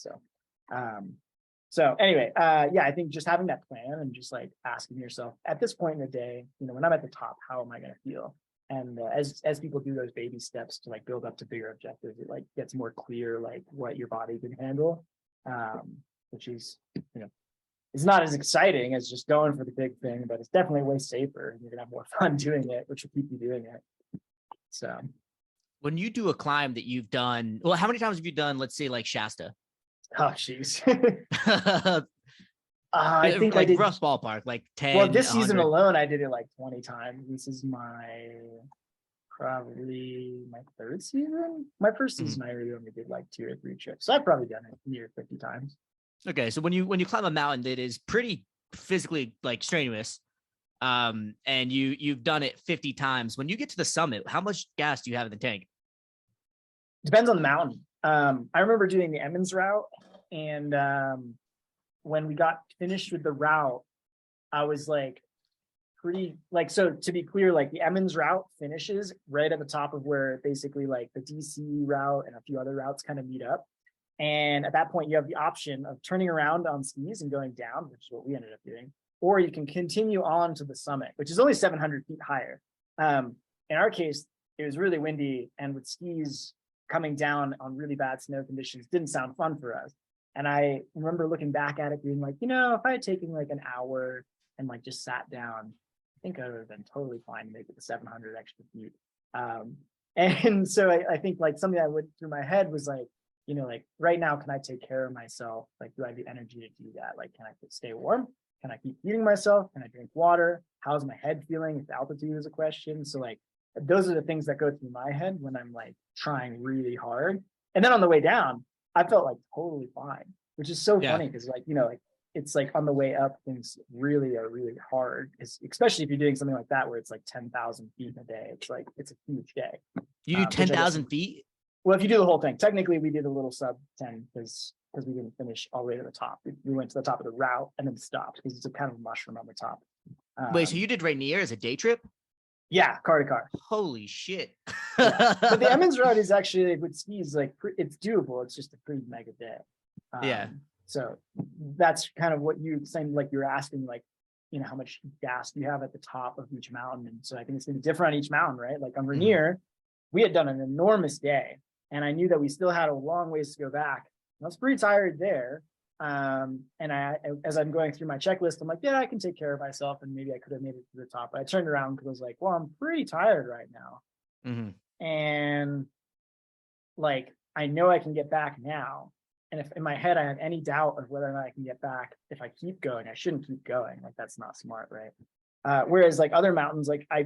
so anyway, yeah, I think just having that plan and just like asking yourself at this point in the day, you know, when I'm at the top, how am I going to feel? And as people do those baby steps to like build up to bigger objectives, it like gets more clear like what your body can handle, which is, you know, it's not as exciting as just going for the big thing, but it's definitely way safer and you're gonna have more fun doing it, which will keep you doing it. So When you do a climb that you've done, well, how many times have you done, let's say like Shasta? oh jeez. I think I Like did, rough ballpark, like well 10, this season 100. alone I did it like 20 times. This is my probably my third season. My first Mhm. season I really only did like 2 or 3 trips, so I've probably done it near 50 times. Okay, so when you climb a mountain that is pretty physically like strenuous, and you've done it 50 times, when you get to the summit, how much gas do you have in the tank? Depends on the mountain. I remember doing the Emmons route, and when we got finished with the route, I was like pretty like, so to be clear, like the Emmons route finishes right at the top of where basically like the DC route and a few other routes kind of meet up. And at that point, you have the option of turning around on skis and going down, which is what we ended up doing, or you can continue on to the summit, which is only 700 feet higher. In our case, it was really windy, and with skis coming down on really bad snow conditions didn't sound fun for us. And I remember looking back at it being like, if I had taken like an hour and like just sat down, I think I would have been totally fine to make it the 700 extra feet. And so I think like something that went through my head was like, like right now, can I take care of myself? Like, do I have the energy to do that? Like, can I stay warm? Can I keep feeding myself? Can I drink water? How's my head feeling? If altitude is a question. So like, those are the things that go through my head when I'm like trying really hard. And then on the way down, I felt like totally fine, which is so funny because like, like it's like on the way up, things really are really hard, especially if you're doing something like that where it's like 10,000 feet in a day. It's like, it's a huge day. You do 10,000 feet? Well, if you do the whole thing, technically we did a little sub 10 because we didn't finish all the way to the top. We went to the top of the route and then stopped because it's a kind of a mushroom on the top. Wait, so you did Rainier as a day trip? Yeah, car to car. Holy shit. Yeah. But the Emmons route is actually with skis, like it's doable. It's just a pretty mega day. So that's kind of what you saying, like you're asking, like, how much gas do you have at the top of each mountain? And so I think it's going to be different on each mountain, right? Like on Rainier, we had done an enormous day, and I knew that we still had a long ways to go back. I was pretty tired there. And as I'm going through my checklist, I'm like, yeah, I can take care of myself, and maybe I could have made it to the top. But I turned around because I was like, well, I'm pretty tired right now. And like, I know I can get back now. And if in my head I have any doubt of whether or not I can get back, if I keep going, I shouldn't keep going. Like, that's not smart, right? Whereas like other mountains, like I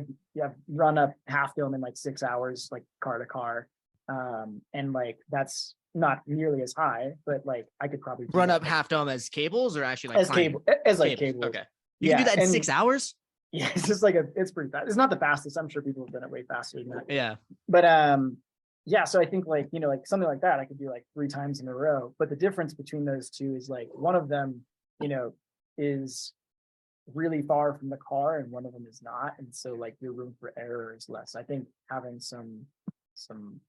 run up Half Dome in like 6 hours, like car to car. And like, that's not nearly as high, but like I could probably run up Half Dome as cables, or actually like as cable, as like cables. Okay. You can do that in 6 hours? Yeah, it's just like it's pretty fast. It's not the fastest. I'm sure people have done it way faster than that. Yeah. But yeah, so I think like, like something like that I could do like 3 times in a row. But the difference between those two is like one of them, is really far from the car and one of them is not. And so like your room for error is less. I think having some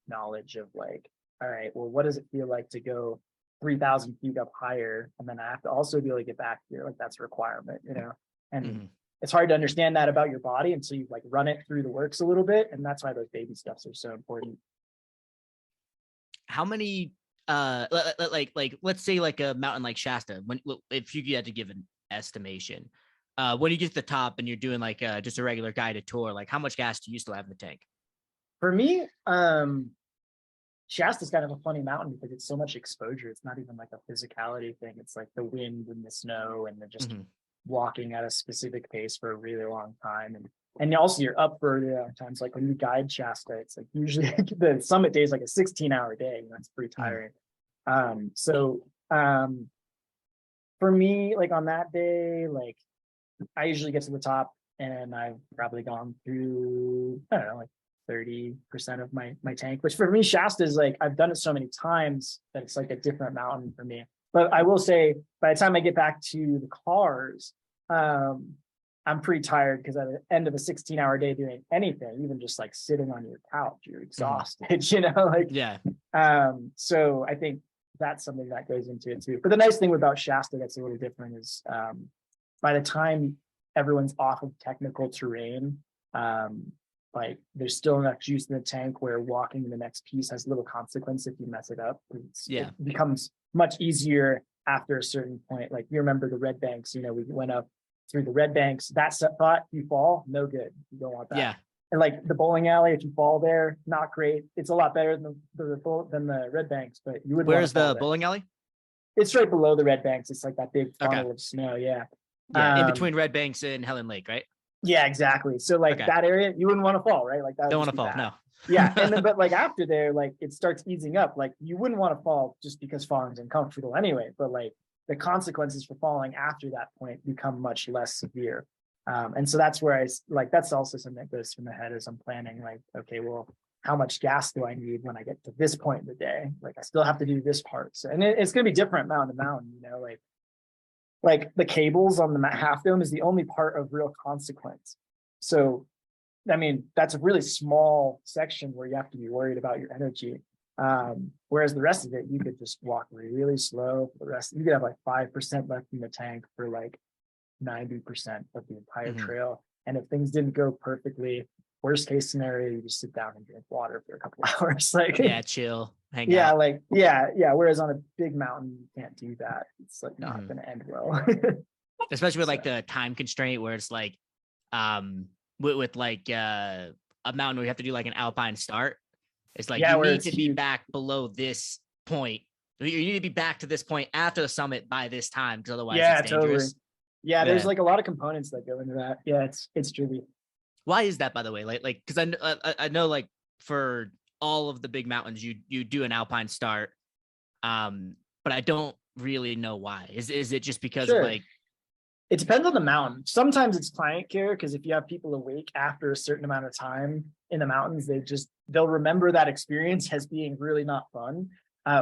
knowledge of like, all right, well, what does it feel like to go 3,000 feet up higher? And then I have to also be able to get back here. Like that's a requirement, and it's hard to understand that about your body until you like run it through the works a little bit. And that's why those baby steps are so important. How many, like, let's say like a mountain like Shasta, if you had to give an estimation, when you get to the top and you're doing like just a regular guided tour, like how much gas do you still have in the tank? For me, Shasta's kind of a funny mountain because it's so much exposure. It's not even like a physicality thing. It's like the wind and the snow and the just walking at a specific pace for a really long time. And also you're up for really long times. Like when you guide Shasta, it's like usually the summit day is like a 16-hour day. It's pretty tiring. For me, like on that day, like I usually get to the top and I've probably gone through, I don't know, like 30% of my tank, which for me, Shasta is like, I've done it so many times that it's like a different mountain for me. But I will say by the time I get back to the cars, I'm pretty tired because at the end of a 16-hour day doing anything, even just like sitting on your couch, you're exhausted, like, yeah. So I think that's something that goes into it too. But the nice thing about Shasta that's a little different is by the time everyone's off of technical terrain, like there's still enough juice in the tank where walking the next piece has little consequence if you mess it up. It becomes much easier after a certain point. Like you remember the Red Banks, we went up through the Red Banks. That spot, you fall, no good. You don't want that. Yeah. And like the bowling alley, if you fall there, not great. It's a lot better than the Red Banks, but you would. Where's the bowling alley? It's right below the Red Banks. It's like that big funnel of snow. Yeah. Yeah, in between Red Banks and Helen Lake, right? Yeah, exactly. So like that area, you wouldn't want to fall, right? Like that. Don't want to fall. Bad. No. Yeah. And then, but like after there, like it starts easing up. Like you wouldn't want to fall just because falling's uncomfortable anyway. But like the consequences for falling after that point become much less severe. And so that's where that's also something that goes through my head as I'm planning, like, okay, well, how much gas do I need when I get to this point in the day? Like I still have to do this part. So, and it's going to be different mountain to mountain, like the cables on the Half Dome is the only part of real consequence. So, I mean, that's a really small section where you have to be worried about your energy. Whereas the rest of it, you could just walk really slow for the rest. You could have like 5% left in the tank for like 90% of the entire Mhm. trail. And if things didn't go perfectly, worst case scenario, you just sit down and drink water for a couple hours. Like, Yeah, chill, hang yeah, out. like, yeah. Whereas on a big mountain, you can't do that. It's like not Mhm. going to end well. Especially with So, like the time constraint where it's like with like a mountain where you have to do like an alpine start. It's like yeah, you where need it's to be huge. back below this point. You need to be back to this point after the summit by this time, because otherwise it's Yeah, totally. dangerous. Yeah, there's Yeah. like a lot of components that go into that. Yeah, it's tricky. Why is that, by the way? Like because I know like for all of the big mountains you do an alpine start, but I don't really know why. Is it just because of Sure. like It depends on the mountain. Sometimes it's client care because if you have people awake after a certain amount of time in the mountains, they'll remember that experience as being really not fun.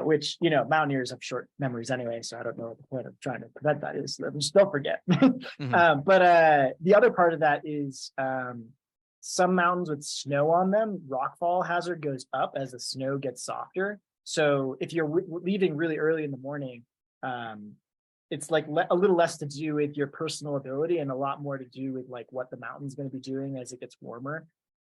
Which mountaineers have short memories anyway, so I don't know what the point of trying to prevent that is. They'll forget. mhm, But the other part of that is some mountains with snow on them, rockfall hazard goes up as the snow gets softer. So if you're leaving really early in the morning, um, it's like a little less to do with your personal ability and a lot more to do with like what the mountain's going to be doing as it gets warmer.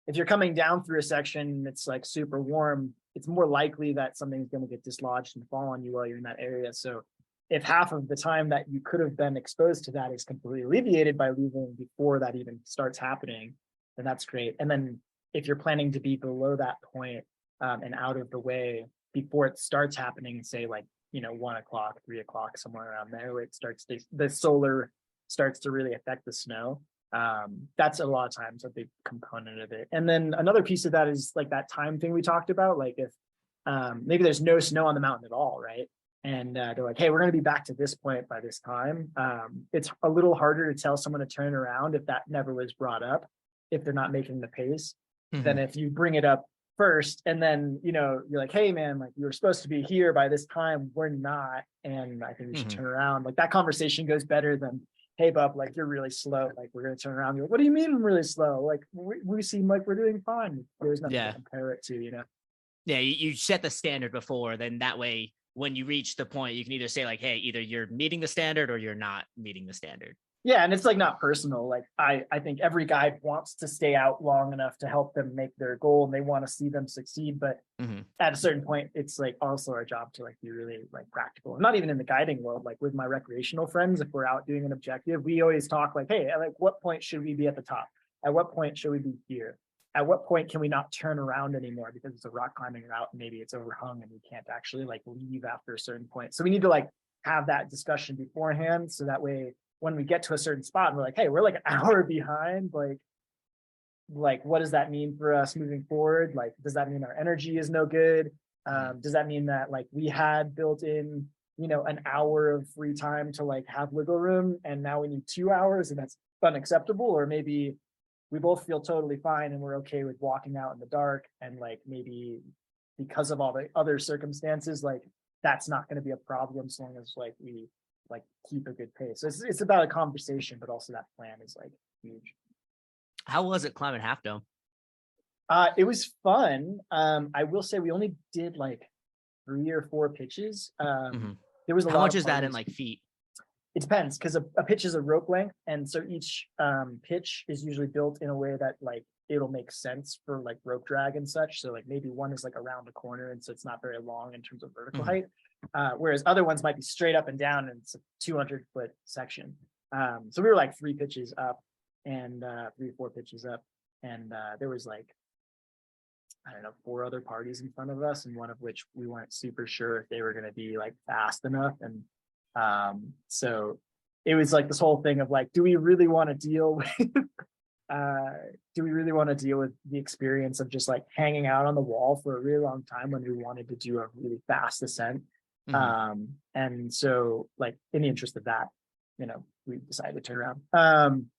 If you're coming down through a section that's like super warm, it's more likely that something's going to get dislodged and fall on you while you're in that area. So if half of the time that you could have been exposed to that is completely alleviated by leaving before that even starts happening, then that's great. And then if you're planning to be below that point and out of the way before it starts happening, say like 1 o'clock, 3 o'clock, somewhere around there, where the solar starts to really affect the snow. That's a lot of times a big component of it. And then another piece of that is like that time thing we talked about. Like if maybe there's no snow on the mountain at all, right? And they're like, hey, we're going to be back to this point by this time. It's a little harder to tell someone to turn around if that never was brought up, if they're not making the pace, than mhm, if you bring it up first and then you're like, hey man, like you were supposed to be here by this time, we're not, and I think we should mhm. turn around. Like that conversation goes better than, hey bub, like you're really slow, like we're going to turn around. You're like, what do you mean I'm really slow? Like we seem like we're doing fine. There's nothing to Yeah. compare it to. Yeah, you set the standard before, then that way when you reach the point, you can either say like, hey, either you're meeting the standard or you're not meeting the standard. Yeah, and it's like not personal. Like I think every guide wants to stay out long enough to help them make their goal and they want to see them succeed, but Mhm. at a certain point it's like also our job to like be really like practical. And not even in the guiding world, like with my recreational friends, if we're out doing an objective, we always talk like, hey, at like what point should we be at the top? At what point should we be here? At what point can we not turn around anymore because it's a rock climbing route and maybe it's overhung and we can't actually like leave after a certain point? So we need to like have that discussion beforehand so that way when we get to a certain spot and we're like, hey, we're like an hour behind, like what does that mean for us moving forward? Like, does that mean our energy is no good? Mhm. Does that mean that like we had built in, an hour of free time to like have wiggle room and now we need 2 hours and that's unacceptable? Or maybe we both feel totally fine and we're okay with walking out in the dark and like maybe because of all the other circumstances, like that's not going to be a problem so long as like we like keep a good pace. So it's about a conversation, but also that plan is like huge. How was it climbing Half Dome? It was fun. I will say we only did like 3 or 4 pitches. Mhm. There was a How lot much of is that in parties. like feet? It depends because a pitch is a rope length, and so each pitch is usually built in a way that like it'll make sense for like rope drag and such. So like maybe one is like around the corner, and so it's not very long in terms of vertical Mhm. height, whereas other ones might be straight up and down, and it's a 200-foot section. So we were like 3 pitches up, and 3 or 4 pitches up, and there was like I don't know 4 other parties in front of us, and one of which we weren't super sure if they were going to be like fast enough, and so it was like this whole thing of like, do we really want to deal with uh do we really want to deal with the experience of just like hanging out on the wall for a really long time when we wanted to do a really fast ascent? Mhm. And so like in the interest of that, we decided to turn around.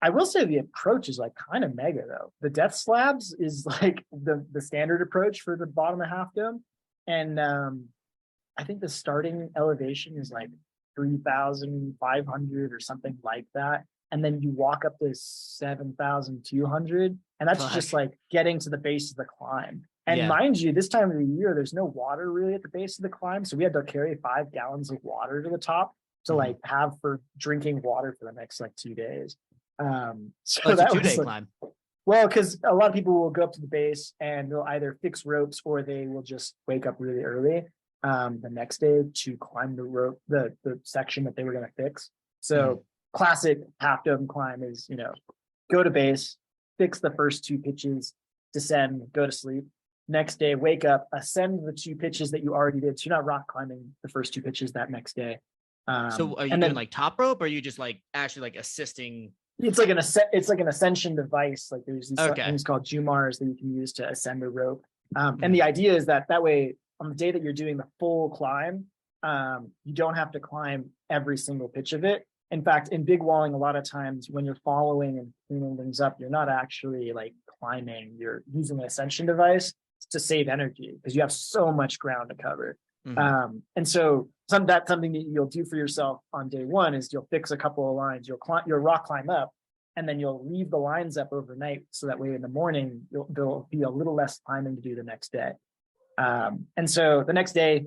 I will say the approach is like kind of mega though. The death slabs is like the standard approach for the bottom of Half Dome, and I think the starting elevation is like 3,500 or something like that. And then you walk up to 7,200. And that's just Fuck. like getting to the base of the climb. And Yeah. mind you, this time of the year, there's no water really at the base of the climb. So we had to carry 5 gallons of water to the top to like have for drinking water for the next like 2 days. So it's that a was 2-day like, climb. well, because a lot of people will go up to the base and they'll either fix ropes or they will just wake up really early the next day to climb the rope, the section that they were going to fix. So classic half dome climb is, you know, go to base, fix the first 2 pitches, descend, go to sleep. Next day, wake up, ascend the 2 pitches that you already did. So you're not rock climbing the first 2 pitches that next day. So are you doing like top rope, or are you just like actually like assisting? It's like an ascension device. Like there's these things called Jumars that you can use to ascend a rope. And the idea is that way, on the day that you're doing the full climb, you don't have to climb every single pitch of it. In fact, in big walling, a lot of times when you're following and cleaning things up, you're not actually like climbing. You're using an ascension device to save energy because you have so much ground to cover. And so that's something that you'll do for yourself on day one is you'll fix a couple of lines, you'll rock climb up, and then you'll leave the lines up overnight. So that way in the morning, there'll be a little less climbing to do the next day. And so the next day,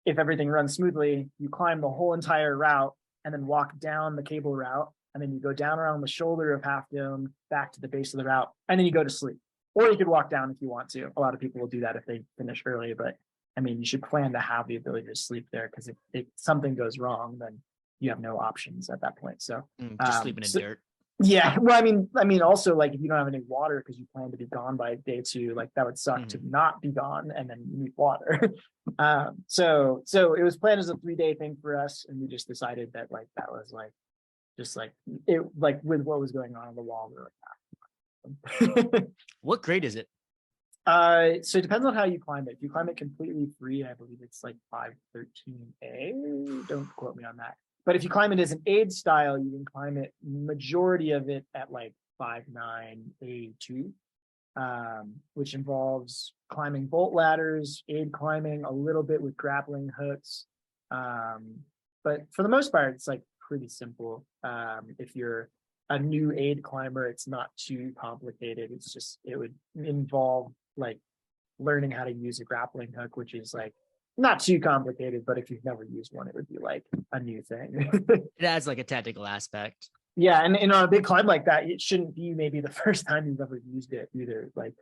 if everything runs smoothly, you climb the whole entire route and then walk down the cable route. And then you go down around the shoulder of Half Dome back to the base of the route, and then you go to sleep. Or you could walk down if you want to. A lot of people will do that if they finish early, but I mean, you should plan to have the ability to sleep there because if something goes wrong, then you have no options at that point. So just sleeping in dirt. Yeah. Well, I mean, also like if you don't have any water because you plan to be gone by day 2, like that would suck to not be gone and then you need water. So it was planned as a 3-day thing for us, and we just decided that like that was like just like it like with what was going on the wall. We were like, What grade is it? So it depends on how you climb it. If you climb it completely free, I believe it's like 513A. Don't quote me on that. But if you climb it as an aid style, you can climb it majority of it at like 59A2, which involves climbing bolt ladders, aid climbing, a little bit with grappling hooks. But for the most part, it's like pretty simple. If you're a new aid climber, it's not too complicated. It's just, it would involve like learning how to use a grappling hook, which is like not too complicated, but if you've never used one, it would be like a new thing. It adds like a tactical aspect. Yeah, and on a big climb like that, it shouldn't be maybe the first time you've ever used it either. Like,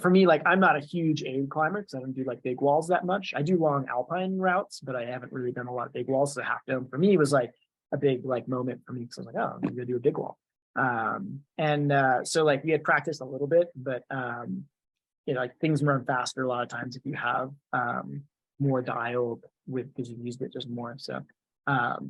for me, like I'm not a huge aid climber because I don't do like big walls that much. I do long alpine routes, but I haven't really done a lot of big walls. So Half Dome for me was like a big like moment for me because I was like, oh, I'm gonna do a big wall. So like we had practiced a little bit, but you know, like things run faster a lot of times if you have more dialed with because you've used it just more. So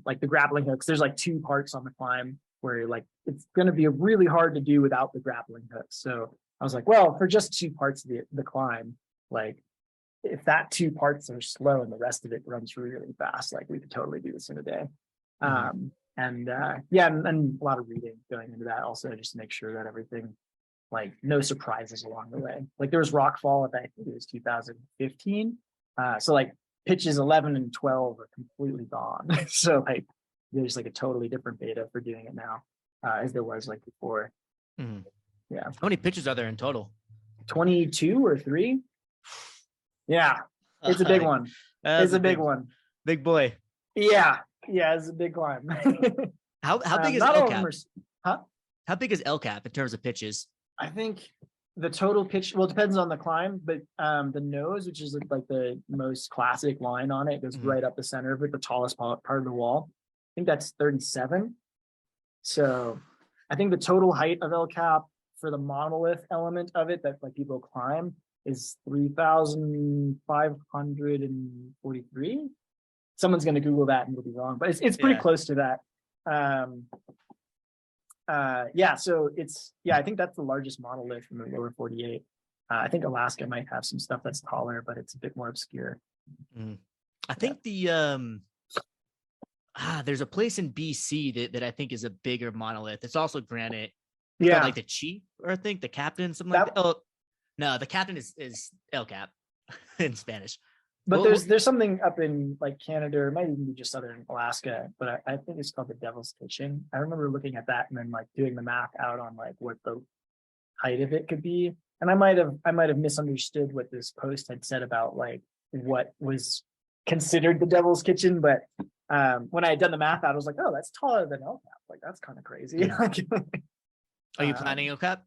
like the grappling hooks, there's like 2 parts on the climb where like it's going to be really hard to do without the grappling hooks. So I was like, well, for just 2 parts of the climb, like if that 2 parts are slow and the rest of it runs really fast, like we could totally do this in a day. And a lot of reading going into that also just to make sure that everything, like no surprises along the way. Like there was rockfall, I think it was 2015. So like pitches 11 and 12 are completely gone. So like there's like a totally different beta for doing it now, as there was like before. Yeah. How many pitches are there in total? 22 or 3. Yeah, it's a big one. It's a big one. Big boy. Yeah, it's a big climb. How big is El Cap? How big is El Cap in terms of pitches? I think the total pitch, well, it depends on the climb, but the nose, which is like the most classic line on it, goes right up the center of it, the tallest part of the wall. I think that's 37. So I think the total height of El Cap for the monolith element of it that like people climb is 3,543. Someone's going to Google that and it'll be wrong, but it's pretty close to that. So it's, I think that's the largest monolith in the lower 48. I think Alaska might have some stuff that's taller, but it's a bit more obscure. I think there's a place in BC that I think is a bigger monolith. It's also granite. Yeah. Like the chief, or I think the captain, something like that. Oh, no, the captain is El Cap in Spanish. But there's something up in like Canada, or it might even be just southern Alaska, but I think it's called the Devil's Kitchen. I remember looking at that and then like doing the math out on like what the height of it could be. And I might have misunderstood what this post had said about like what was considered the devil's kitchen, but when I had done the math out, I was like, oh, that's taller than El Cap. Like, that's kind of crazy. Are you planning El Cap?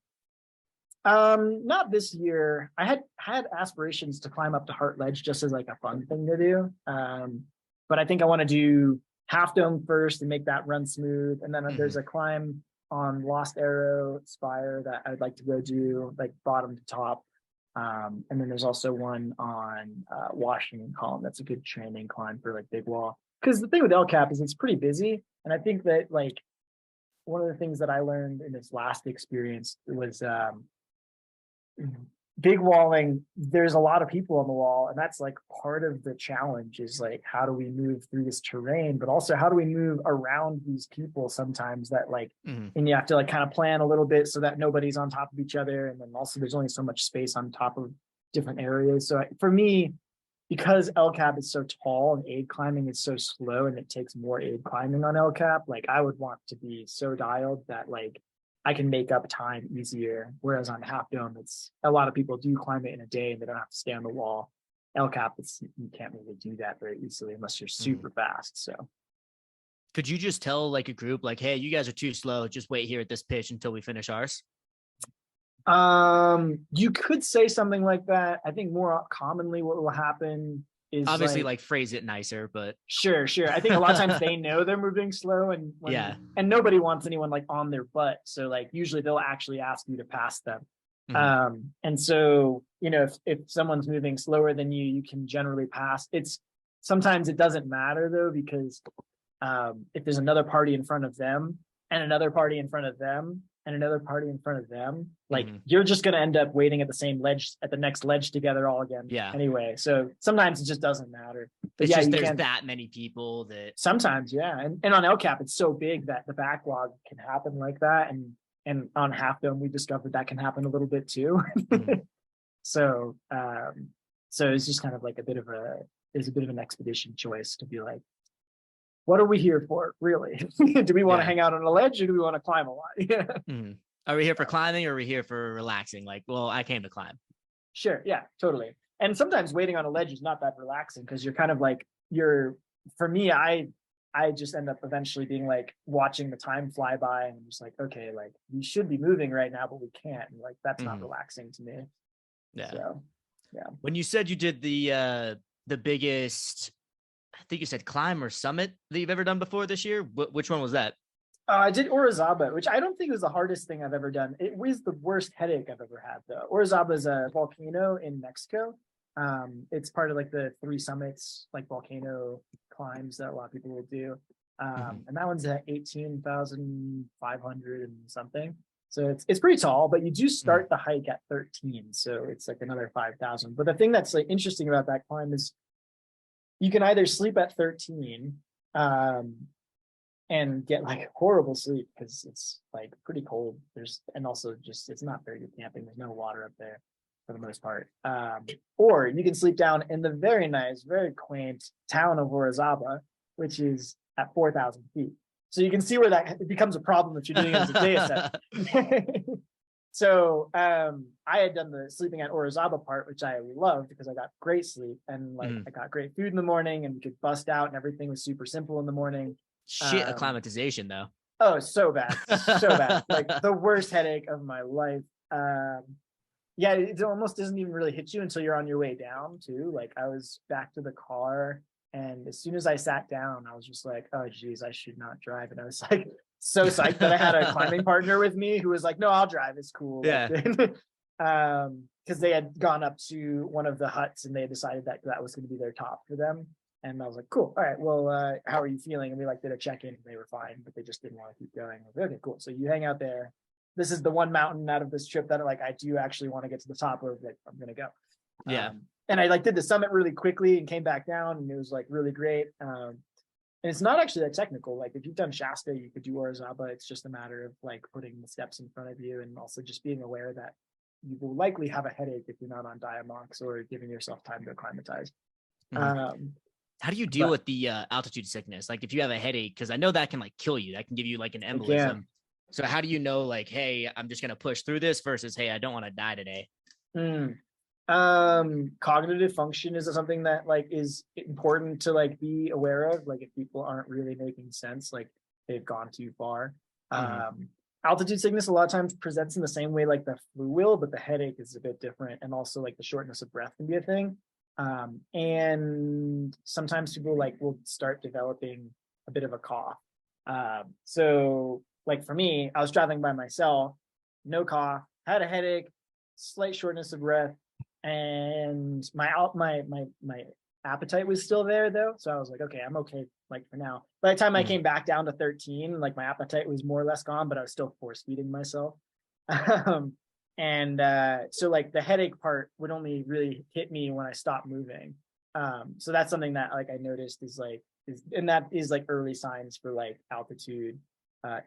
Not this year. I had aspirations to climb up to Heart Ledge just as like a fun thing to do. But I think I want to do Half Dome first and make that run smooth. And then there's a climb on Lost Arrow Spire that I'd like to go do, like bottom to top. And then there's also one on Washington Column. That's a good training climb for like big wall. Because the thing with El Cap is it's pretty busy. And I think that like one of the things that I learned in this last experience was big walling. There's a lot of people on the wall, and that's like part of the challenge is like, how do we move through this terrain, but also how do we move around these people sometimes that like, and you have to like kind of plan a little bit so that nobody's on top of each other. And then also there's only so much space on top of different areas. So for me, because El Cap is so tall and aid climbing is so slow and it takes more aid climbing on El Cap, like I would want to be so dialed that like I can make up time easier. Whereas on Half Dome, it's a lot of people do climb it in a day and they don't have to stay on the wall. El Cap, you can't really do that very easily unless you're super fast. So could you just tell like a group like, hey, you guys are too slow, just wait here at this pitch until we finish ours? You could say something like that. I think more commonly what will happen is obviously like phrase it nicer, but sure. I think a lot of times they know they're moving slow and and nobody wants anyone like on their butt. So like usually they'll actually ask you to pass them. And so, you know, if someone's moving slower than you can generally pass. Sometimes it doesn't matter though, because if there's another party in front of them and another party in front of them and another party in front of them, like you're just going to end up waiting at the same ledge, at the next ledge together all again. Anyway, so sometimes it just doesn't matter. But it's just there's that many people that sometimes, and on El Cap, it's so big that the backlog can happen like that. And on Half Dome, we discovered that can happen a little bit too. So it's just kind of like a bit of an expedition choice to be like, what are we here for, really? Do we want to hang out on a ledge or do we want to climb a lot? Are we here for climbing or are we here for relaxing? Like, well, I came to climb. Sure. Yeah, totally. And sometimes waiting on a ledge is not that relaxing because you're kind of like, for me, I just end up eventually being like watching the time fly by and I'm just like, okay, like we should be moving right now, but we can't. And like, that's not relaxing to me. Yeah. So, yeah. When you said you did the biggest, I think you said climb or summit that you've ever done before this year. Which one was that? I did Orizaba, which I don't think was the hardest thing I've ever done. It was the worst headache I've ever had, though. Orizaba is a volcano in Mexico. It's part of like the 3 summits, like volcano climbs that a lot of people will do. And that one's at 18,500 and something. So it's pretty tall, but you do start the hike at 13. So it's like another 5,000. But the thing that's like interesting about that climb is you can either sleep at 13 and get like horrible sleep because it's like pretty cold. And also just it's not very good camping. There's no water up there for the most part. Or you can sleep down in the very nice, very quaint town of Orizaba, which is at 4,000 feet. So you can see where it becomes a problem if you're doing it as a day ascent. So I had done the sleeping at Orizaba part, which I loved because I got great sleep and like I got great food in the morning and we could bust out and everything was super simple in the morning. Shit, acclimatization though. Oh, so bad. So bad. Like the worst headache of my life. Yeah, it almost doesn't even really hit you until you're on your way down too. Like I was back to the car and as soon as I sat down, I was just like, oh geez, I should not drive. And I was like so psyched that I had a climbing partner with me who was like, no, I'll drive. It's cool. Yeah. Because they had gone up to one of the huts and they decided that was going to be their top for them. And I was like, cool. All right. Well, how are you feeling? And we like did a check-in and they were fine, but they just didn't want to keep going. I was like, okay, cool. So you hang out there. This is the one mountain out of this trip that like, I do actually want to get to the top of it. I'm going to go. Yeah. And I like did the summit really quickly and came back down and it was like really great. And it's not actually that technical. Like if you've done Shasta, you could do Orizaba. It's just a matter of like putting the steps in front of you and also just being aware that you will likely have a headache if you're not on Diamox or giving yourself time to acclimatize. How do you deal with the altitude sickness? Like if you have a headache, because I know that can like kill you. That can give you like an embolism. So how do you know like, hey, I'm just going to push through this versus, hey, I don't want to die today? Cognitive function is something that like is important to like be aware of. Like if people aren't really making sense, like they've gone too far. Altitude sickness a lot of times presents in the same way like the flu will, but the headache is a bit different, and also like the shortness of breath can be a thing. And sometimes people like will start developing a bit of a cough. So like for me, I was traveling by myself, no cough, had a headache, slight shortness of breath, and my appetite was still there though. So I was like, okay, I'm okay like for now. By the time I came back down to 13, like my appetite was more or less gone, but I was still force feeding myself. So like the headache part would only really hit me when I stopped moving. So that's something that like I noticed and that is like early signs for like altitude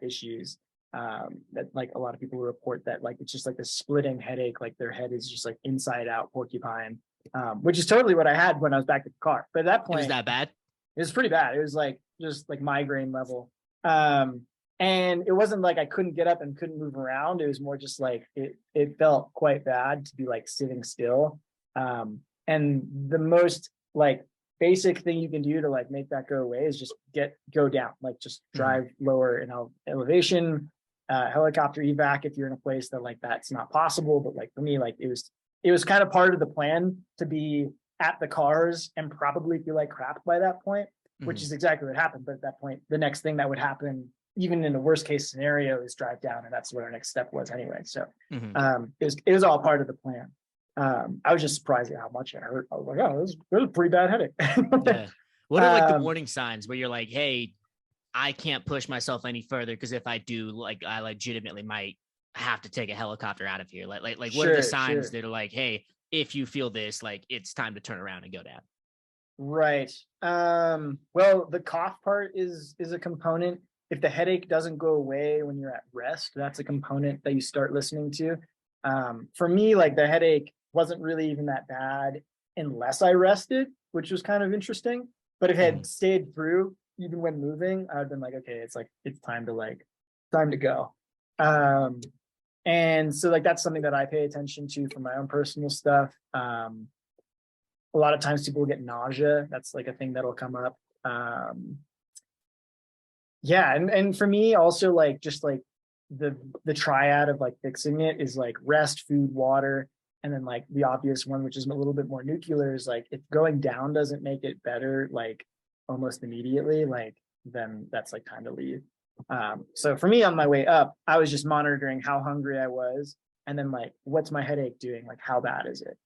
issues. That like a lot of people report that like it's just like the splitting headache, like their head is just like inside out porcupine, which is totally what I had when I was back at the car. But at that point, It was that bad? It was pretty bad. It was like just like migraine level. And it wasn't like I couldn't get up and couldn't move around. It was more just like it felt quite bad to be like sitting still. And the most like basic thing you can do to like make that go away is just go down, like just drive lower in elevation, helicopter evac if you're in a place that like that's not possible. But like for me, like it was kind of part of the plan to be at the cars and probably feel like crap by that point, which is exactly what happened. But at that point, the next thing that would happen, even in the worst case scenario, is drive down, and that's what our next step was anyway. So it was all part of the plan. I was just surprised at how much it hurt. I was like, oh, it was a pretty bad headache. Yeah. What are like the warning signs where you're like, hey, I can't push myself any further because if I do, like I legitimately might have to take a helicopter out of here. Like what are the signs that are like, hey, if you feel this, like it's time to turn around and go down? Right. Well, the cough part is a component. If the headache doesn't go away when you're at rest, that's a component that you start listening to. For me, like the headache wasn't really even that bad unless I rested, which was kind of interesting. But if it had stayed through, even when moving, I'd been like, okay, it's time to go. And so like that's something that I pay attention to for my own personal stuff. A lot of times people get nausea. That's like a thing that'll come up. Yeah, and for me also like just like the triad of like fixing it is like rest, food, water, and then like the obvious one, which is a little bit more nuclear, is like if going down doesn't make it better like almost immediately, like then that's like time to leave. So for me on my way up, I was just monitoring how hungry I was, and then like what's my headache doing, like how bad is it.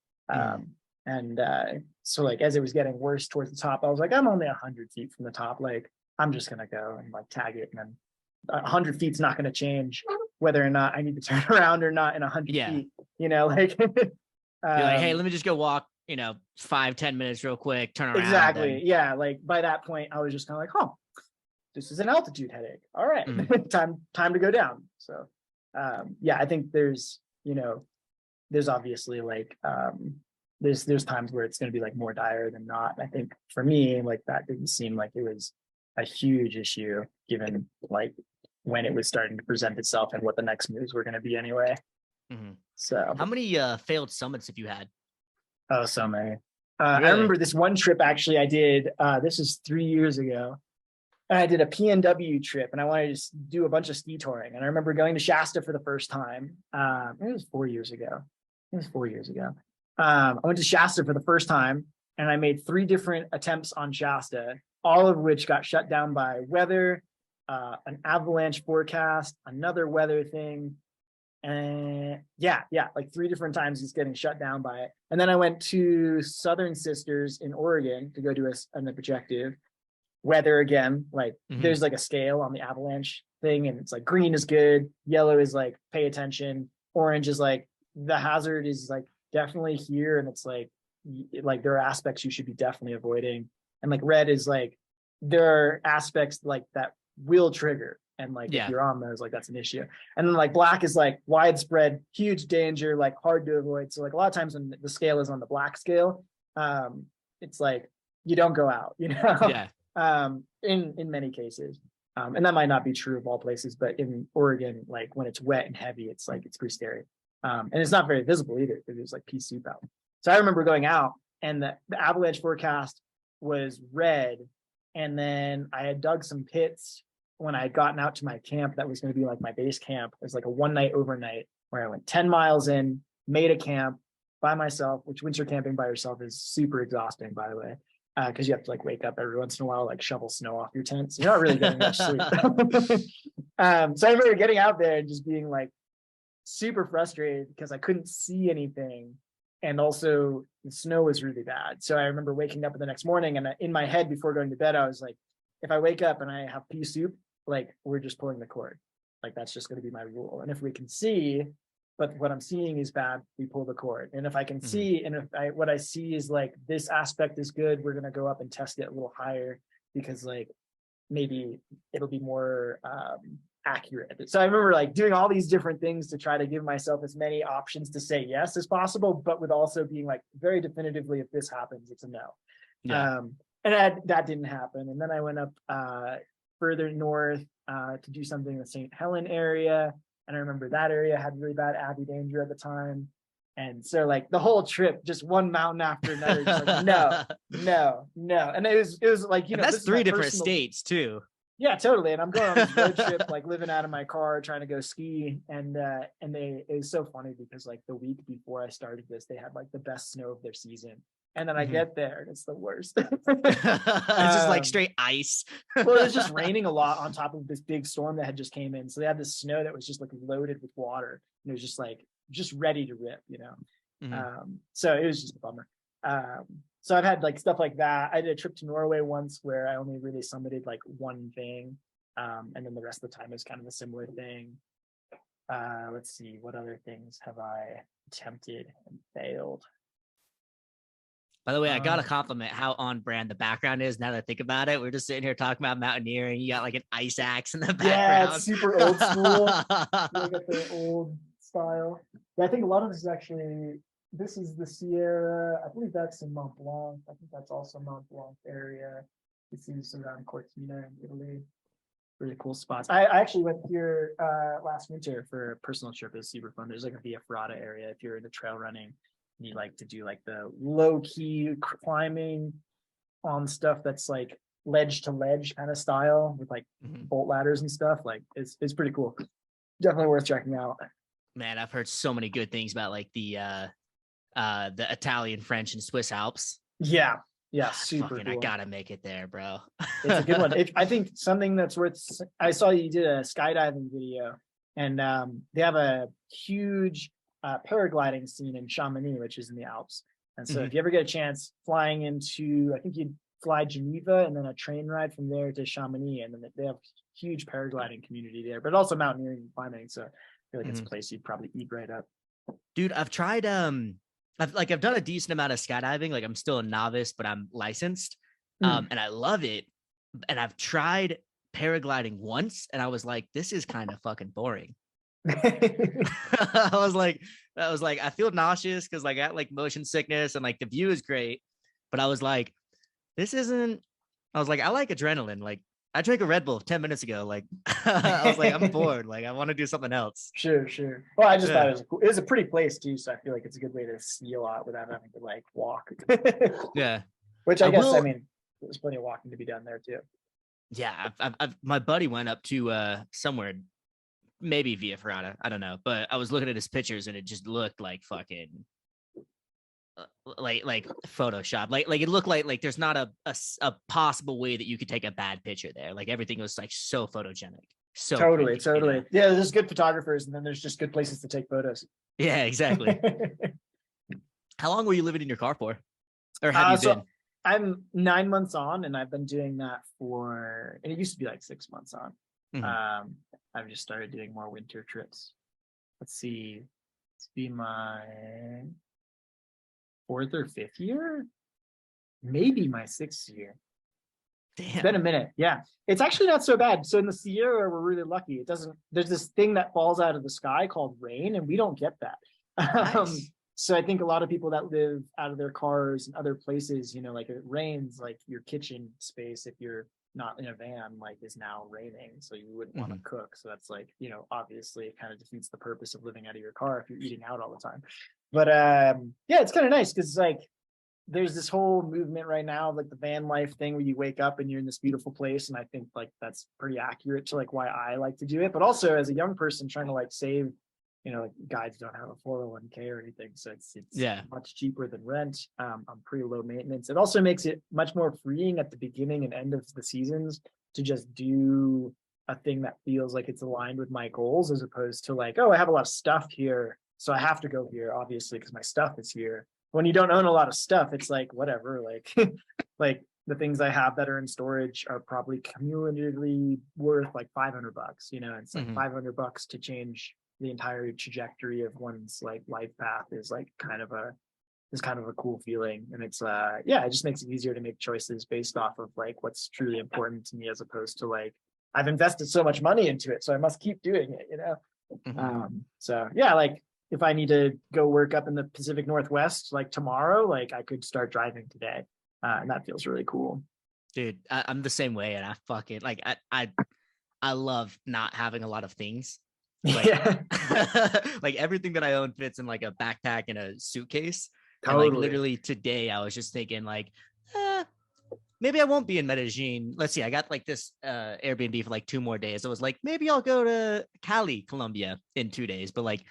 So like as it was getting worse towards the top, I was like, I'm only 100 feet from the top, like I'm just gonna go and like tag it, and then 100 feet's not going to change whether or not I need to turn around or not in 100 feet, you know, like you're like, hey, let me just go walk, 5-10 minutes real quick, turn around. Exactly. Yeah, like by that point I was just kind of like, oh, this is an altitude headache, all right. time to go down. So yeah, I think there's obviously like there's times where it's going to be like more dire than not. I think for me, like that didn't seem like it was a huge issue given like when it was starting to present itself and what the next moves were going to be anyway. So how many failed summits have you had? Oh, so many. Really? I remember this one trip actually I did, this is 3 years ago. I did a PNW trip and I wanted to just do a bunch of ski touring. And I remember going to Shasta for the first time. It was 4 years ago. I went to Shasta for the first time and I made 3 different attempts on Shasta, all of which got shut down by weather, an avalanche forecast, another weather thing. And like 3 different times he's getting shut down by it. And then I went to Southern Sisters in Oregon to go do an objective. Weather again, like there's like a scale on the avalanche thing, and it's like green is good, yellow is like pay attention, orange is like the hazard is like definitely here, and it's like there are aspects you should be definitely avoiding, and like red is like there are aspects like that will trigger, and like if you're on those, like that's an issue. And then like black is like widespread, huge danger, like hard to avoid. So like a lot of times when the scale is on the black scale, it's like you don't go out, in many cases. And that might not be true of all places, but in Oregon, like when it's wet and heavy, it's like it's pretty scary. And it's not very visible either because there's like pea soup out. So I remember going out and the avalanche forecast was red. And then I had dug some pits when I had gotten out to my camp that was going to be like my base camp. It was like a 1 night overnight where I went 10 miles in, made a camp by myself, which winter camping by yourself is super exhausting, by the way, because you have to like wake up every once in a while, like shovel snow off your tent. So you're not really getting much sleep. So I remember getting out there and just being like super frustrated because I couldn't see anything. And also the snow was really bad. So I remember waking up the next morning and in my head before going to bed, I was like, if I wake up and I have pea soup, like we're just pulling the cord. Like that's just going to be my rule. And if we can see, but what I'm seeing is bad, we pull the cord. And if I can see, and if what I see is like this aspect is good, we're going to go up and test it a little higher because like maybe it'll be more accurate. So I remember like doing all these different things to try to give myself as many options to say yes as possible, but with also being like very definitively, if this happens, it's a no. Yeah. And that didn't happen. And then I went up further north to do something in the St. Helen area. And I remember that area had really bad Abbey danger at the time. And so like the whole trip, just one mountain after another, just like, no. And it was like, you know, that's 3 different states too. Yeah, totally. And I'm going on this road trip, like living out of my car, trying to go ski. And it was so funny because like the week before I started this, they had like the best snow of their season. And then I get there and it's the worst. It's just like straight ice. Well, it was just raining a lot on top of this big storm that had just came in. So they had this snow that was just like loaded with water. And it was just like, just ready to rip, you know? So it was just a bummer. So I've had like stuff like that. I did a trip to Norway once where I only really summited like one thing. And then the rest of the time is kind of a similar thing. Let's see, what other things have I attempted and failed? By the way, I got to compliment how on brand the background is. Now that I think about it, we're just sitting here talking about mountaineering. You got like an ice axe in the background. Yeah, it's super old school. Look at the old style. Yeah, I think a lot of this is actually, this is the Sierra. I believe that's in Mont Blanc. I think that's also Mont Blanc area. This is around Cortina in Italy. Really cool spots. I actually went here last winter for a personal trip. It was super fun. There's like a Via Ferrata area if you're into trail running. You like to do like the low key climbing on stuff that's like ledge to ledge kind of style with like bolt ladders and stuff. Like it's pretty cool. Definitely worth checking out. Man, I've heard so many good things about like the Italian, French, and Swiss Alps. Yeah, super cool. I gotta make it there, bro. It's a good one. I think something that's worth. I saw you did a skydiving video, and they have a huge paragliding scene in Chamonix, which is in the Alps. And so if you ever get a chance flying into, I think you'd fly Geneva and then a train ride from there to Chamonix. And then they have huge paragliding community there, but also mountaineering and climbing. So I feel like it's a place you'd probably eat right up. Dude, I've tried, I've done a decent amount of skydiving. Like I'm still a novice, but I'm licensed. And I love it. And I've tried paragliding once and I was like, this is kind of fucking boring. I was like, I feel nauseous because like I got like motion sickness and like the view is great, but I was like, I like adrenaline. Like I drank a Red Bull 10 minutes ago. Like I was like, I'm bored. Like I want to do something else. Sure. Well, I just thought it was a pretty place too, so I feel like it's a good way to ski a lot without having to like walk. Yeah. Which I guess, I mean, there's plenty of walking to be done there too. Yeah, I've my buddy went up to somewhere. Maybe Via Ferrata, I don't know, but I was looking at his pictures and it just looked like fucking like Photoshop. Like it looked like there's not a possible way that you could take a bad picture there. Like everything was like so photogenic. So totally. You know? Yeah, there's good photographers and then there's just good places to take photos. Yeah, exactly. How long were you living in your car for? Or have you been? I'm 9 months on and I've been doing that and it used to be like 6 months on. I've just started doing more winter trips. Let's see, it's been my 4th or 5th year, maybe my 6th year. Damn. It's been a minute. Yeah, it's actually not so bad. So in the Sierra, we're really lucky. There's this thing that falls out of the sky called rain, and we don't get that. Nice. So I think a lot of people that live out of their cars and other places, you know, like it rains, like your kitchen space, if you're not in a van, like is now raining, so you wouldn't want to cook. So that's like, you know, obviously it kind of defeats the purpose of living out of your car if you're eating out all the time. But yeah, it's kind of nice because like there's this whole movement right now, like the van life thing where you wake up and you're in this beautiful place. And I think like that's pretty accurate to like why I like to do it. But also as a young person trying to like save, like guides don't have a 401k or anything. So it's Yeah. much cheaper than rent. I'm pretty low maintenance. It also makes it much more freeing at the beginning and end of the seasons to just do a thing that feels like it's aligned with my goals, as opposed to like, oh, I have a lot of stuff here, so I have to go here, obviously, because my stuff is here. When you don't own a lot of stuff, it's like whatever, like like the things I have that are in storage are probably cumulatively worth like $500. It's like $500 to change the entire trajectory of one's like life path is like kind of a cool feeling. And it's it just makes it easier to make choices based off of like what's truly important to me, as opposed to like I've invested so much money into it, so I must keep doing it. So yeah, like if I need to go work up in the Pacific Northwest like tomorrow, like I could start driving today. And that feels really cool. Dude, I'm the same way, and I fucking like I love not having a lot of things. Like, yeah. like everything that I own fits in like a backpack and a suitcase. Totally. And like literally today I was just thinking like, maybe I won't be in Medellin. Let's see, I got like this Airbnb for like 2 more days. I was like, maybe I'll go to Cali, Colombia in 2 days. But like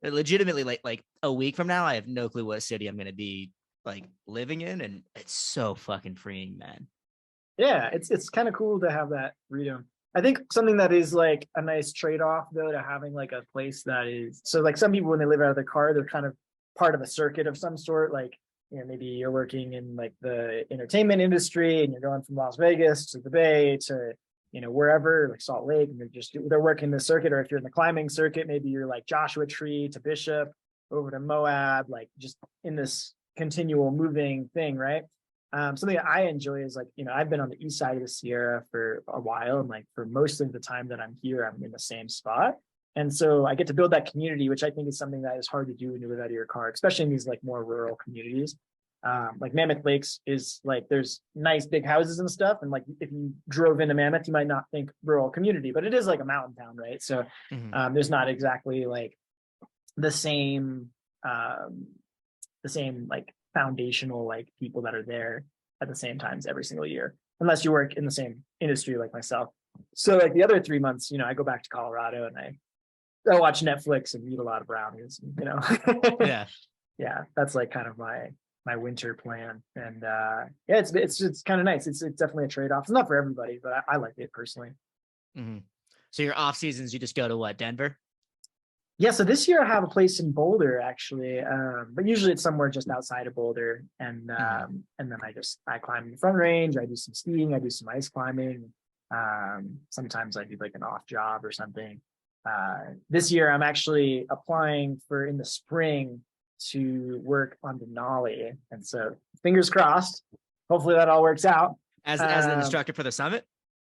legitimately like a week from now, I have no clue what city I'm going to be like living in. And it's so fucking freeing, man. Yeah, it's kind of cool to have that freedom. I think something that is like a nice trade-off though to having like a place that is, so like some people when they live out of their car, they're kind of part of a circuit of some sort. Like, maybe you're working in like the entertainment industry and you're going from Las Vegas to the Bay to, wherever, like Salt Lake, and they're working the circuit. Or if you're in the climbing circuit, maybe you're like Joshua Tree to Bishop over to Moab, like just in this continual moving thing, right? Something that I enjoy is like, I've been on the east side of the Sierra for a while. And like for most of the time that I'm here, I'm in the same spot. And so I get to build that community, which I think is something that is hard to do when you live out of your car, especially in these like more rural communities. Like Mammoth Lakes is like, there's nice big houses and stuff. And like, if you drove into Mammoth, you might not think rural community, but it is like a mountain town, right? So there's not exactly like the same like foundational like people that are there at the same times every single year, unless you work in the same industry like myself. So like the other 3 months, I go back to Colorado and I watch Netflix and eat a lot of brownies, yeah, that's like kind of my winter plan. And it's kind of nice. It's definitely a trade-off. It's not for everybody, but I like it personally. So your off seasons, you just go to what, Denver? Yeah, so this year I have a place in Boulder actually, but usually it's somewhere just outside of Boulder, and then I climb the Front Range. I do some skiing, I do some ice climbing. Sometimes I do like an off job or something. This year I'm actually applying for in the spring to work on Denali, and so fingers crossed. Hopefully that all works out. As an instructor for the summit.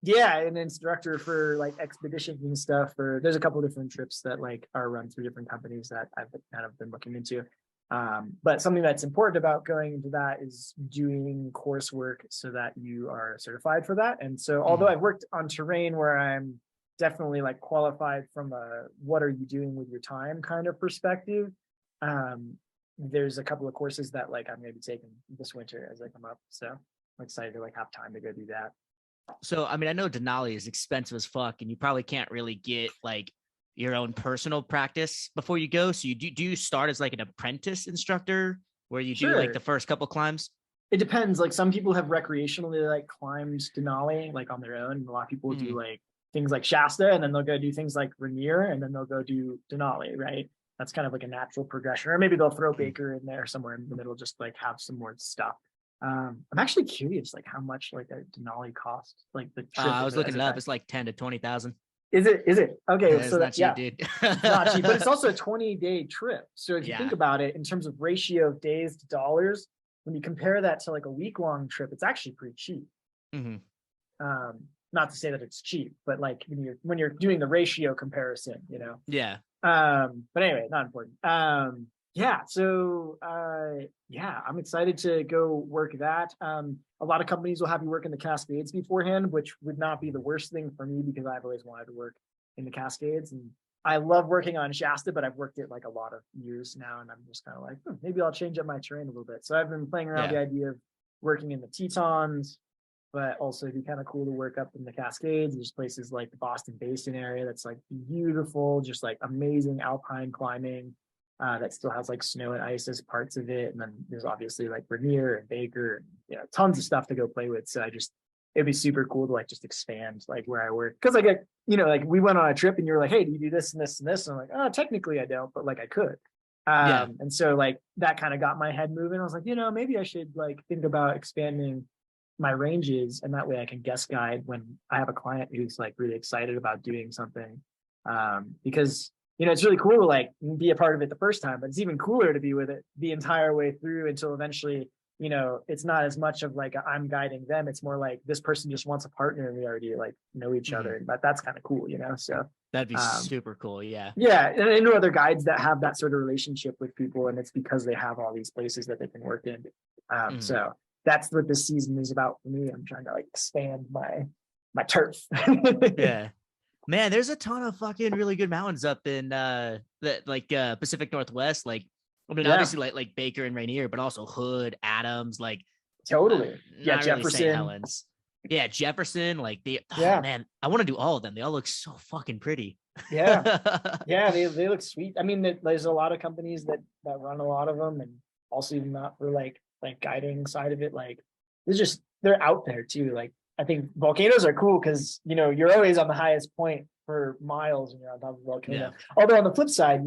Yeah, an instructor for like expeditions and stuff. There's a couple of different trips that like are run through different companies that I've kind of been looking into. But something that's important about going into that is doing coursework so that you are certified for that. And so although I've worked on terrain where I'm definitely like qualified from a what are you doing with your time kind of perspective, there's a couple of courses that like I'm going to be taking this winter as I come up. So I'm excited to like have time to go do that. So, I mean, I know Denali is expensive as fuck, and you probably can't really get like your own personal practice before you go. So do you start as like an apprentice instructor where you do like the first couple climbs? It depends. Like some people have recreationally like climbed Denali like on their own. And a lot of people do like things like Shasta, and then they'll go do things like Rainier, and then they'll go do Denali, right? That's kind of like a natural progression. Or maybe they'll throw Baker in there somewhere in the middle, just like have some more stuff. I'm actually curious, like how much like a Denali costs, like the trip. I was looking it up. It's like 10 to 20,000. Is it? Okay, yeah, so that's cheap, dude. Not cheap, but it's also a 20-day trip. So if you think about it in terms of ratio of days to dollars, when you compare that to like a week-long trip, it's actually pretty cheap. Not to say that it's cheap, but like when you're doing the ratio comparison, Yeah. But anyway, not important. So I'm excited to go work that. A lot of companies will have you work in the Cascades beforehand, which would not be the worst thing for me because I've always wanted to work in the Cascades. And I love working on Shasta, but I've worked it like a lot of years now, and I'm just kind of like, maybe I'll change up my terrain a little bit. So I've been playing around with the idea of working in the Tetons, but also it'd be kind of cool to work up in the Cascades. There's places like the Boston Basin area that's like beautiful, just like amazing alpine climbing that still has like snow and ice as parts of it. And then there's obviously like Rainier and Baker, and tons of stuff to go play with. So it'd be super cool to like just expand like where I work. Cause I get, like we went on a trip and you're like, hey, do you do this and this and this? And I'm like, oh, technically I don't, but like I could. And so like that kind of got my head moving. I was like, maybe I should like think about expanding my ranges, and that way I can guest guide when I have a client who's like really excited about doing something. Because it's really cool to like be a part of it the first time, but it's even cooler to be with it the entire way through until eventually, it's not as much of like I'm guiding them. It's more like this person just wants a partner and we already like know each other. But that's kind of cool, So that'd be super cool. Yeah. Yeah. And I know other guides that have that sort of relationship with people, and it's because they have all these places that they can work in. So that's what this season is about for me. I'm trying to like expand my turf. Yeah. Man, there's a ton of fucking really good mountains up in the Pacific Northwest. Like, I mean, obviously like Baker and Rainier, but also Hood, Adams, like totally. Yeah, Jefferson. Really St. Helens. Yeah, Jefferson. Like man, I want to do all of them. They all look so fucking pretty. Yeah. Yeah, they look sweet. I mean, there's a lot of companies that run a lot of them, and also even not for like guiding side of it. Like they're out there too. Like I think volcanoes are cool because you're always on the highest point for miles and you're on top of a volcano. Yeah. Although on the flip side,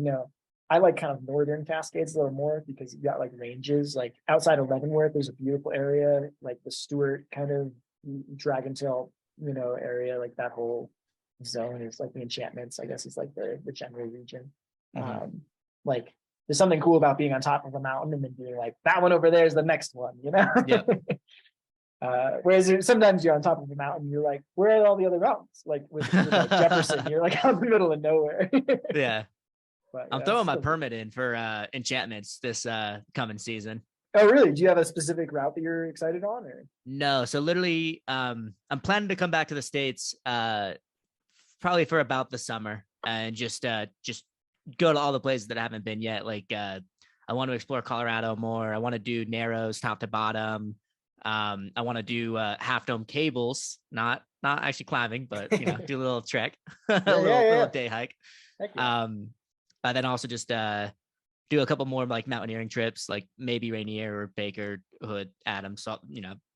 I like kind of northern Cascades a little more because you got like ranges. Like outside of Leavenworth, there's a beautiful area like the Stewart kind of Dragon Tail, area. Like that whole zone is like the Enchantments, I guess, is like the general region. Like there's something cool about being on top of a mountain and then being like, that one over there is the next one, Yeah. Whereas sometimes you're on top of a mountain, you're like, where are all the other mountains? Like with like Jefferson, you're like out in the middle of nowhere. Yeah. But, I'm throwing my permit in for Enchantments this coming season. Oh, really? Do you have a specific route that you're excited on? Or? No. So literally, I'm planning to come back to the States probably for about the summer and just go to all the places that I haven't been yet. Like I want to explore Colorado more. I want to do narrows top to bottom. I want to do half dome cables, not actually climbing, but do a little trek, little day hike. But then also just do a couple more like mountaineering trips, like maybe Rainier or Baker, Hood, Adams. So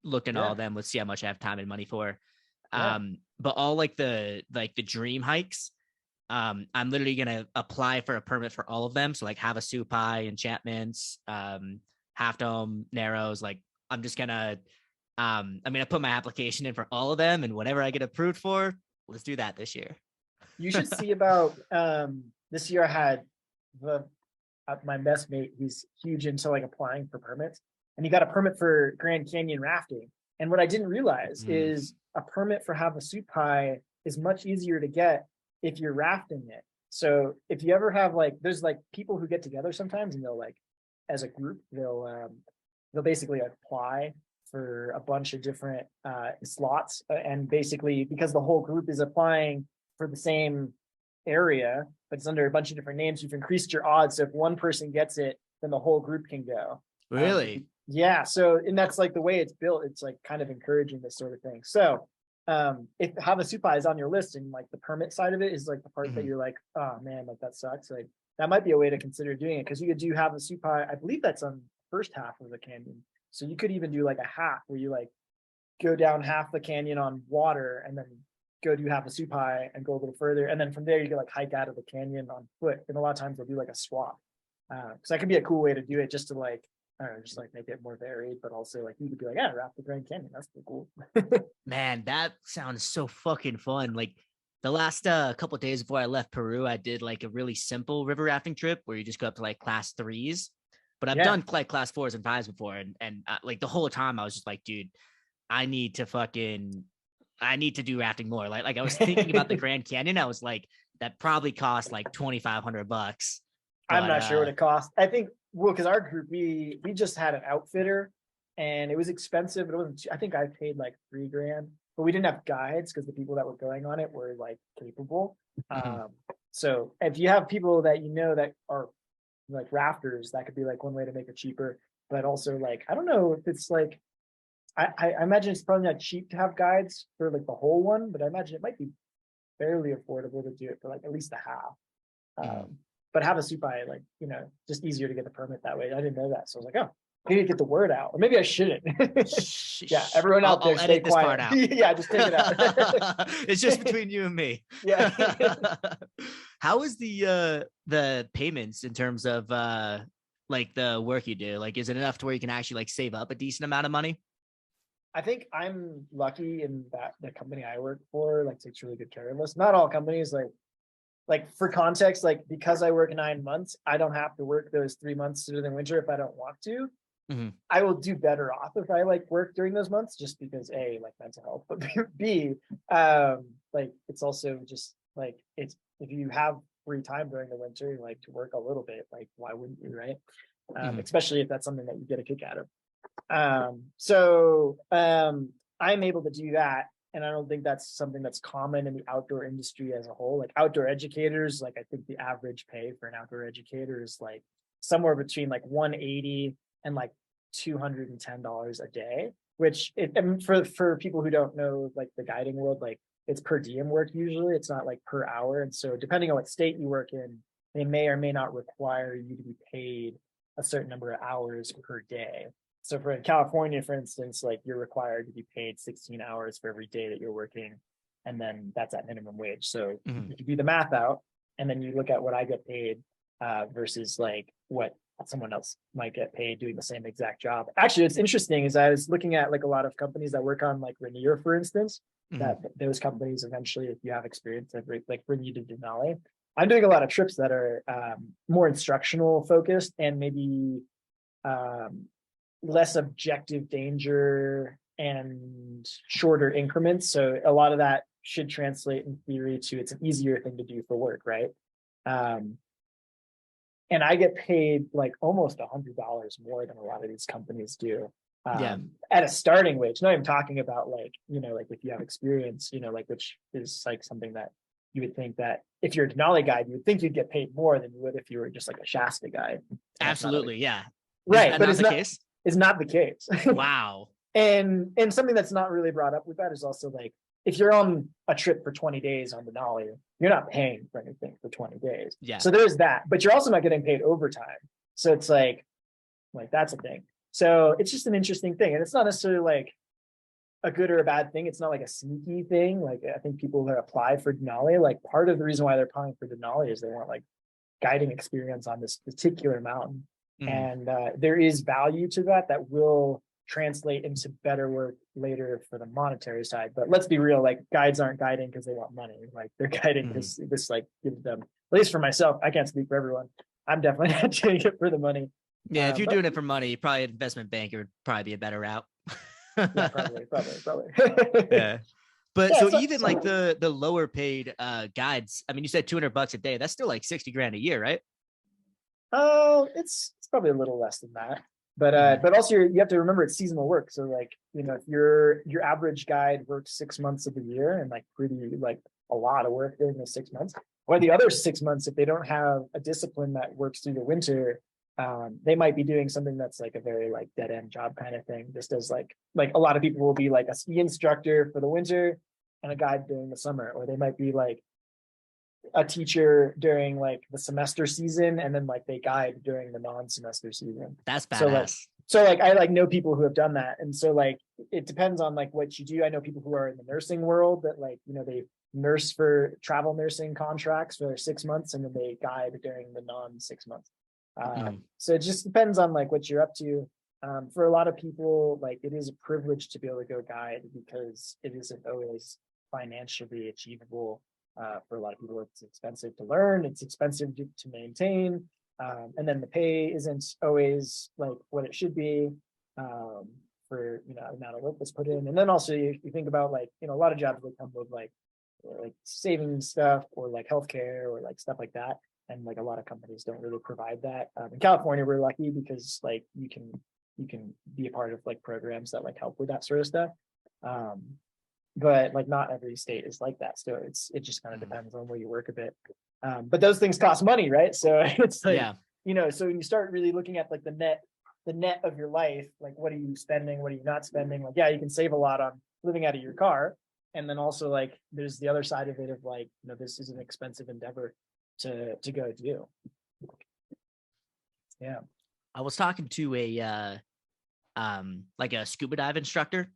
looked into all of them. Let's see how much I have time and money for. But all like the dream hikes, I'm literally gonna apply for a permit for all of them. So like Havasupai, Enchantments, Half Dome, Narrows. Like I'm just gonna I put my application in for all of them, and whatever I get approved for, let's do that this year. You should see about this year. I had my best mate. He's huge into like applying for permits, and he got a permit for Grand Canyon rafting. And what I didn't realize is a permit for Havasupai is much easier to get if you're rafting it. So if you ever have like, there's like people who get together sometimes and they'll like, as a group, they'll basically apply for a bunch of different slots. And basically because the whole group is applying for the same area, but it's under a bunch of different names, you've increased your odds. So if one person gets it, then the whole group can go. Really? Yeah. So, and that's like the way it's built. It's like kind of encouraging this sort of thing. So if Havasupai is on your list and like the permit side of it is like the part that you're like, oh man, like that sucks. Like that might be a way to consider doing it. Cause you could do Havasupai. I believe that's on the first half of the canyon. So you could even do like a half where you like go down half the canyon on water and then go do Havasupai and go a little further. And then from there, you can like hike out of the canyon on foot. And a lot of times they'll do like a swap. Cause that can be a cool way to do it just to like, I don't know, just like make it more varied, but also like you could be like, yeah, raft the Grand Canyon. That's pretty cool. Man, that sounds so fucking fun. Like the last couple of days before I left Peru, I did like a really simple river rafting trip where you just go up to like class 3s. But I've done like class 4s and 5s before, and like the whole time I was just like, dude, I need to do rafting more. Like I was thinking about the Grand Canyon. I was like, that probably cost like $2,500. I'm not sure what it cost. I think, well, because our group, we just had an outfitter and it was expensive. It wasn't, I think I paid like $3,000, but we didn't have guides because the people that were going on it were like capable. So if you have people that that are like rafters, that could be like one way to make it cheaper. But also like, I don't know if it's like, I imagine it's probably not cheap to have guides for like the whole one, but I imagine it might be fairly affordable to do it for like at least a half. But have a supai, like, just easier to get the permit that way. I didn't know that. So I was like, oh, maybe get the word out. Or maybe I shouldn't. Yeah, everyone out there, I'll stay edit this part quiet. out. Yeah, just take it out. It's just between you and me. Yeah. How is the payments in terms of like the work you do? Like, is it enough to where you can actually like save up a decent amount of money? I think I'm lucky in that the company I work for like takes really good care of us. Not all companies like for context, like because I work 9 months, I don't have to work those 3 months during the winter if I don't want to. I will do better off if I like work during those months, just because A, like mental health, but B, like it's also just like it's if you have free time during the winter, like to work a little bit, like why wouldn't you, right? Especially if that's something that you get a kick out of. I'm able to do that. And I don't think that's something that's common in the outdoor industry as a whole. Like outdoor educators, like I think the average pay for an outdoor educator is like somewhere between like 180 and like $210 a day, which and for people who don't know like the guiding world, like it's per diem work usually. It's not like per hour. And so depending on what state you work in, they may or may not require you to be paid a certain number of hours per day. So for California, for instance, like you're required to be paid 16 hours for every day that you're working. And then that's at minimum wage. So if you do the math out and then you look at what I get paid versus like what someone else might get paid doing the same exact job. Actually, it's interesting is I was looking at like a lot of companies that work on like Rainier, for instance, that those companies eventually, if you have experience, like bring you to Denali. I'm doing a lot of trips that are more instructional focused and maybe less objective danger and shorter increments. So a lot of that should translate in theory to it's an easier thing to do for work, right? And I get paid like almost $100 more than a lot of these companies do at a starting wage. Not even talking about like, like if you have experience, like which is like something that you would think that if you're a Denali guide, you would think you'd get paid more than you would if you were just like a Shasta guide. Absolutely, yeah. Right, but it's not the case. It's not the case. Wow. And something that's not really brought up with that is also like if you're on a trip for 20 days on Denali, you're not paying for anything for 20 days. Yeah. So there's that, but you're also not getting paid overtime. So it's like that's a thing. So it's just an interesting thing. And it's not necessarily like a good or a bad thing. It's not like a sneaky thing. Like I think people that apply for Denali, like part of the reason why they're applying for Denali is they want like guiding experience on this particular mountain. And there is value to that will translate into better work later for the monetary side. But let's be real, like guides aren't guiding because they want money. Like they're guiding because this like gives them, at least for myself, I can't speak for everyone. I'm definitely not doing it for the money. Yeah, if you're doing it for money, probably an investment banker would probably be a better route. Yeah, probably. Yeah. But so even like the lower paid guides, I mean, you said $200 a day. That's still like 60 grand a year, right? Oh, it's probably a little less than that. But also you have to remember it's seasonal work. So like, if your average guide works 6 months of the year and like pretty like a lot of work during the 6 months, or the other 6 months, if they don't have a discipline that works through the winter, they might be doing something that's like a very like dead end job kind of thing. Just as like a lot of people will be like a ski instructor for the winter and a guide during the summer, or they might be like a teacher during like the semester season and then like they guide during the non-semester season. That's badass. So like I like know people who have done that. And so like it depends on like what you do. I know people who are in the nursing world that like, they nurse for travel nursing contracts for 6 months and then they guide during the non-6 months. So it just depends on like what you're up to. For a lot of people, like it is a privilege to be able to go guide because it isn't always financially achievable. For a lot of people, it's expensive to learn, it's expensive to maintain, and then the pay isn't always like what it should be for the amount of work that's put in. And then also you think about like a lot of jobs that come with like saving stuff or like healthcare or like stuff like that, and like a lot of companies don't really provide that. In California, we're lucky because like you can be a part of like programs that like help with that sort of stuff. But like not every state is like that. So it just kind of depends on where you work a bit. But those things cost money, right? So it's like, Yeah. so when you start really looking at like the net of your life, like what are you spending, what are you not spending? Like, yeah, you can save a lot on living out of your car. And then also like there's the other side of it of like, this is an expensive endeavor to go do. Yeah. I was talking to like a scuba dive instructor.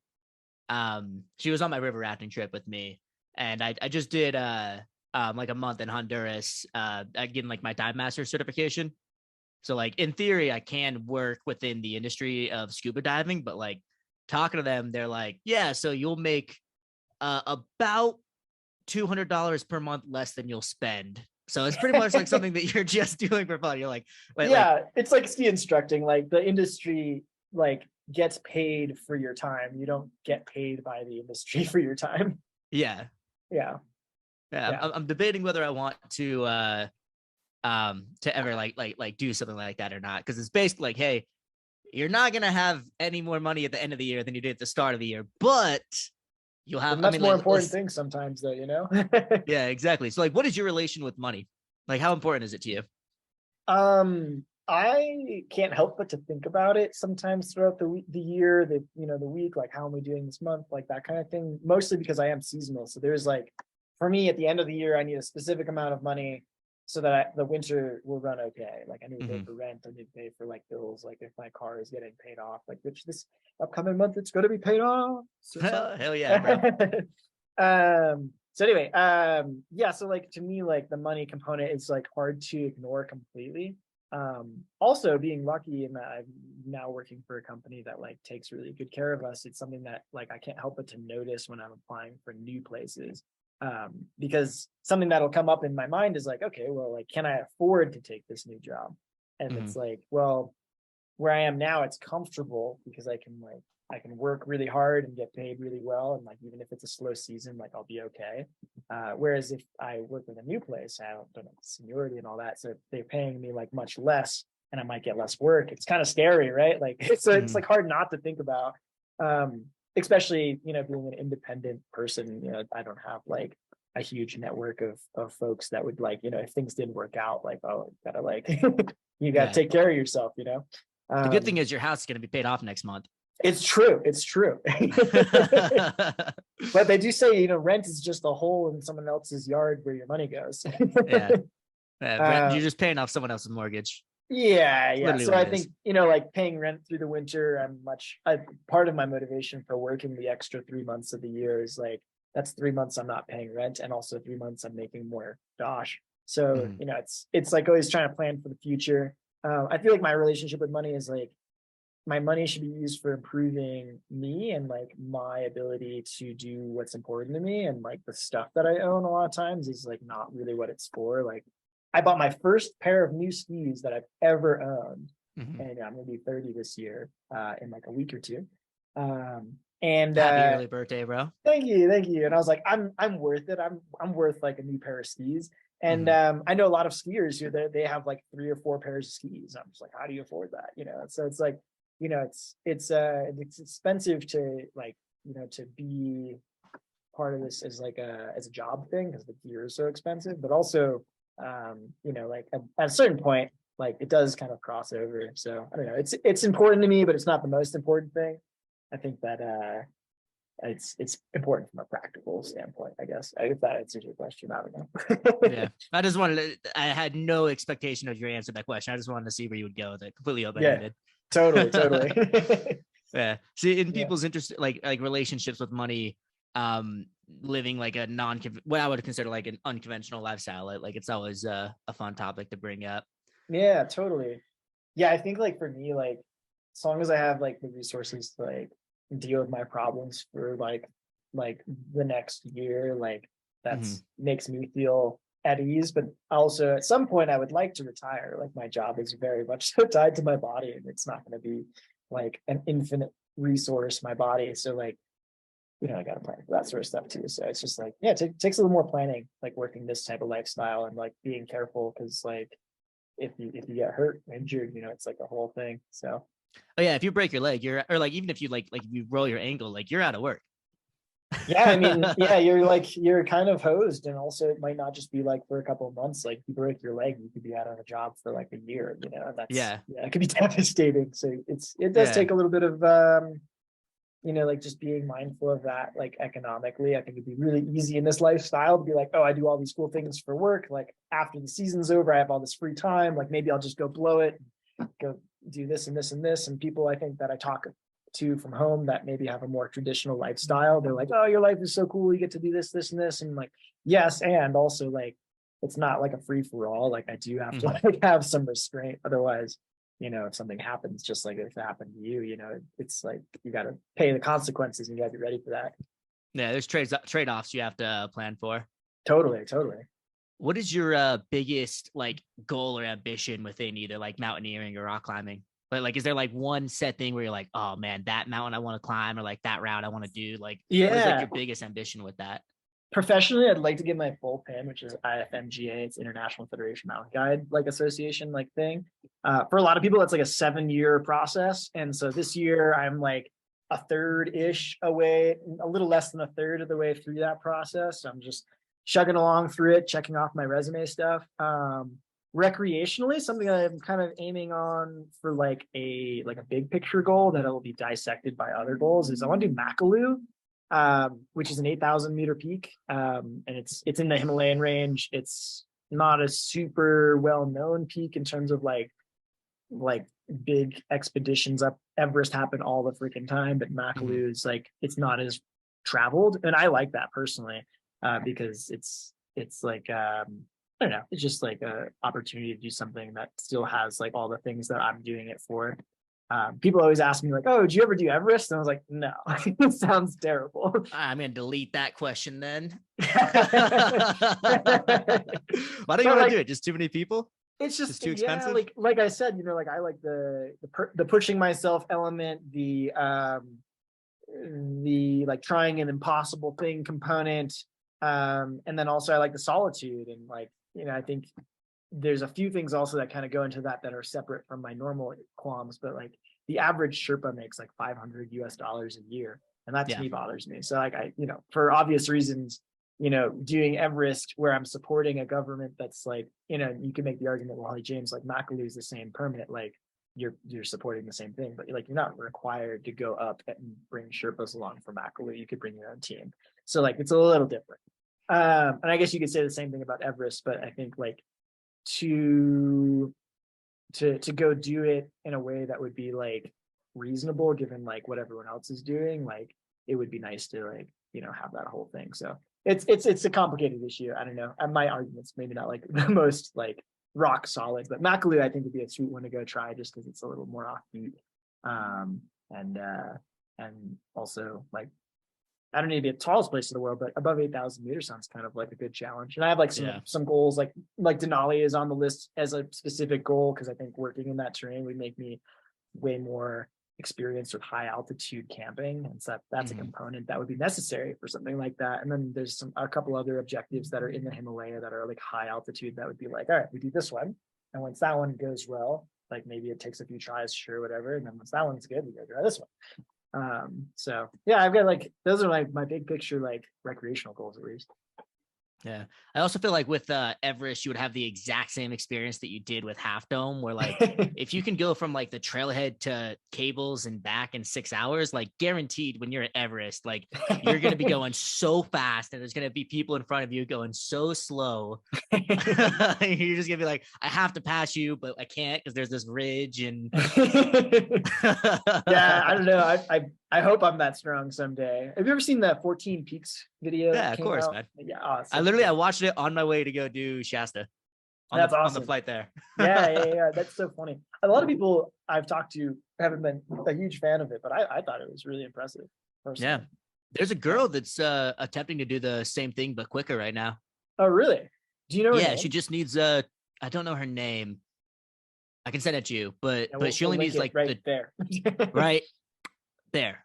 She was on my river rafting trip with me, and I just did like a month in Honduras, getting like my dive master certification. So like in theory, I can work within the industry of scuba diving, but like talking to them, they're like, yeah, so you'll make about $200 per month less than you'll spend. So it's pretty much like something that you're just doing for fun. You're like, yeah, it's like ski instructing. Like the industry like gets paid for your time. You don't get paid by the industry for your time. yeah, Yeah. I'm debating whether I want to ever like do something like that or not, because it's basically like, hey, you're not gonna have any more money at the end of the year than you did at the start of the year, but you'll have much more important things sometimes though, Yeah, exactly. So like, what is your relation with money? Like, how important is it to you? I can't help but to think about it sometimes throughout the year, the week, like how am we doing this month, like that kind of thing, mostly because I am seasonal. So there's like, for me at the end of the year, I need a specific amount of money so that the winter will run okay. Like I need to pay for rent, I need to pay for like bills, like if my car is getting paid off, like which this upcoming month it's going to be paid off. So hell yeah, bro. So anyway, yeah, so like to me, like the money component is like hard to ignore completely. Also being lucky in that I'm now working for a company that like takes really good care of us. It's something that like I can't help but to notice when I'm applying for new places. Because something that'll come up in my mind is like, okay, well, like, can I afford to take this new job? And it's like, well, where I am now, it's comfortable because I can work really hard and get paid really well. And like, even if it's a slow season, like I'll be okay. Whereas if I work with a new place, I don't have seniority and all that. So they're paying me like much less and I might get less work. It's kind of scary, right? Like, it's like hard not to think about. Especially, being an independent person, I don't have like a huge network of folks that would like, if things didn't work out, like, oh, you gotta like, you gotta take care of yourself, The good thing is your house is going to be paid off next month. It's true. But they do say, rent is just a hole in someone else's yard where your money goes. Yeah. You're just paying off someone else's mortgage. Yeah. So I think, like paying rent through the winter, part of my motivation for working the extra 3 months of the year is like, that's 3 months I'm not paying rent and also 3 months I'm making more dosh. So, it's like always trying to plan for the future. I feel like my relationship with money is like, my money should be used for improving me and like my ability to do what's important to me. And like the stuff that I own a lot of times is like not really what it's for. Like I bought my first pair of new skis that I've ever owned. And I'm gonna be 30 this year, in like a week or two. And happy early birthday, bro. Thank you. And I was like, I'm worth it. I'm worth like a new pair of skis. And I know a lot of skiers who they have like 3 or 4 pairs of skis. I'm just like, how do you afford that? So it's like, it's expensive to like, to be part of this as like as a job thing because the gear is so expensive, but also, like at a certain point, like it does kind of cross over. So I don't know, it's important to me, but it's not the most important thing. I think that it's important from a practical standpoint, I guess, if that answers your question. I don't know. Yeah, I had no expectation of your answer to that question. I just wanted to see where you would go with it. Completely open-ended. Totally. Yeah. See, in people's interest, like relationships with money, living like a what I would consider like an unconventional lifestyle, like it's always a fun topic to bring up. Yeah, totally. Yeah, I think like for me, like as long as I have like the resources to like deal with my problems for like the next year, like that's makes me feel at ease. But also at some point I would like to retire. Like my job is very much so tied to my body and it's not going to be like an infinite resource, my body. So like, I got to plan for that sort of stuff too. So it's just like, yeah, it takes a little more planning, like working this type of lifestyle and like being careful. Cause like, if you get hurt, injured, it's like a whole thing. So, oh yeah, if you break your leg, or like even if you like if you roll your ankle, like you're out of work. Yeah, I mean, yeah, you're kind of hosed, and also it might not just be like for a couple of months. Like you break your leg, you could be out on a job for like a year, and that's Yeah. yeah, it could be devastating. So it does Yeah. take a little bit of like just being mindful of that, like economically. I think it'd be really easy in this lifestyle to be like, oh, I do all these cool things for work. Like after the season's over, I have all this free time. Like maybe I'll just go blow it, go do this and this and this. And people I think that I talk to from home that maybe have a more traditional lifestyle, they're like, oh, your life is so cool. You get to do this, this, and this. And like, yes, and also like it's not like a free for all. Like I do have to like have some restraint. Otherwise, if something happens, just like if it happened to you, it's like you got to pay the consequences and you got to be ready for that. Yeah, there's trade-offs you have to plan for. Totally. What is your biggest like goal or ambition within either like mountaineering or rock climbing? But like, is there like one set thing where you're like, oh man, that mountain I want to climb, or like that route I want to do? Like, what is like Yeah. your biggest ambition with that? Professionally, I'd like to get my full PIN, which is IFMGA. It's International Federation Mountain Guide, like association, like thing. For a lot of people, that's like a 7-year process. And so this year, I'm like a third-ish away, a little less than a third of the way through that process. So I'm just chugging along through it, checking off my resume stuff. Recreationally, something I'm kind of aiming on for like a big picture goal that will be dissected by other goals is I want to do Makalu, which is an 8,000 meter peak. And it's in the Himalayan range. It's not a super well known peak in terms of like big expeditions up Everest happen all the freaking time, but Makalu is like, it's not as traveled. And I like that personally, because it's like, I don't know, it's just like a opportunity to do something that still has like all the things that I'm doing it for. People always ask me like, oh, did you ever do Everest? And I was like, no. It sounds terrible. I'm gonna delete that question then. Why don't you want to do it? Just too many people? It's just too expensive? like I said, like I like the pushing myself element, the like trying an impossible thing component, and then also I like the solitude, and like I think there's a few things also that kind of go into that are separate from my normal qualms, but like the average Sherpa makes like $500 US a year, and that to me bothers me. So like I for obvious reasons, doing Everest where I'm supporting a government that's like, you can make the argument, well, hey, James, like Makalu is the same permit, like you're supporting the same thing, but like you're not required to go up and bring Sherpas along for Makalu. You could bring your own team. So like it's a little different. And I guess you could say the same thing about Everest, but I think like to go do it in a way that would be like reasonable given like what everyone else is doing, like it would be nice to like have that whole thing. So it's a complicated issue. I don't know, and my argument's maybe not like the most like rock solid, but Makalu I think would be a sweet one to go try just because it's a little more offbeat, and also like I don't need to be the tallest place in the world, but above 8,000 meters sounds kind of like a good challenge. And I have like some goals, like Denali is on the list as a specific goal because I think working in that terrain would make me way more experienced with high altitude camping, and so that's a component that would be necessary for something like that. And then there's a couple other objectives that are in the Himalaya that are like high altitude that would be like, all right, we do this one, and once that one goes well, like maybe it takes a few tries, sure, whatever, and then once that one's good, we go try this one. So yeah, I've got like those are like my big picture like recreational goals at least. Yeah. I also feel like with Everest, you would have the exact same experience that you did with Half Dome, where like if you can go from like the trailhead to cables and back in 6 hours, like guaranteed when you're at Everest, like you're going to be going so fast and there's going to be people in front of you going so slow. You're just going to be like, I have to pass you, but I can't because there's this ridge. And yeah, I don't know. I hope I'm that strong someday. Have you ever seen the 14 Peaks video? Yeah, of course, out? man. Yeah, I watched it on my way to go do Shasta. That's awesome. On the flight there. yeah. That's so funny. A lot of people I've talked to haven't been a huge fan of it, but I thought it was really impressive. Personally. Yeah. There's a girl that's attempting to do the same thing, but quicker right now. Oh, really? Do you know her name? She just needs I don't know her name. I can send it to you, but she only needs like there. right there.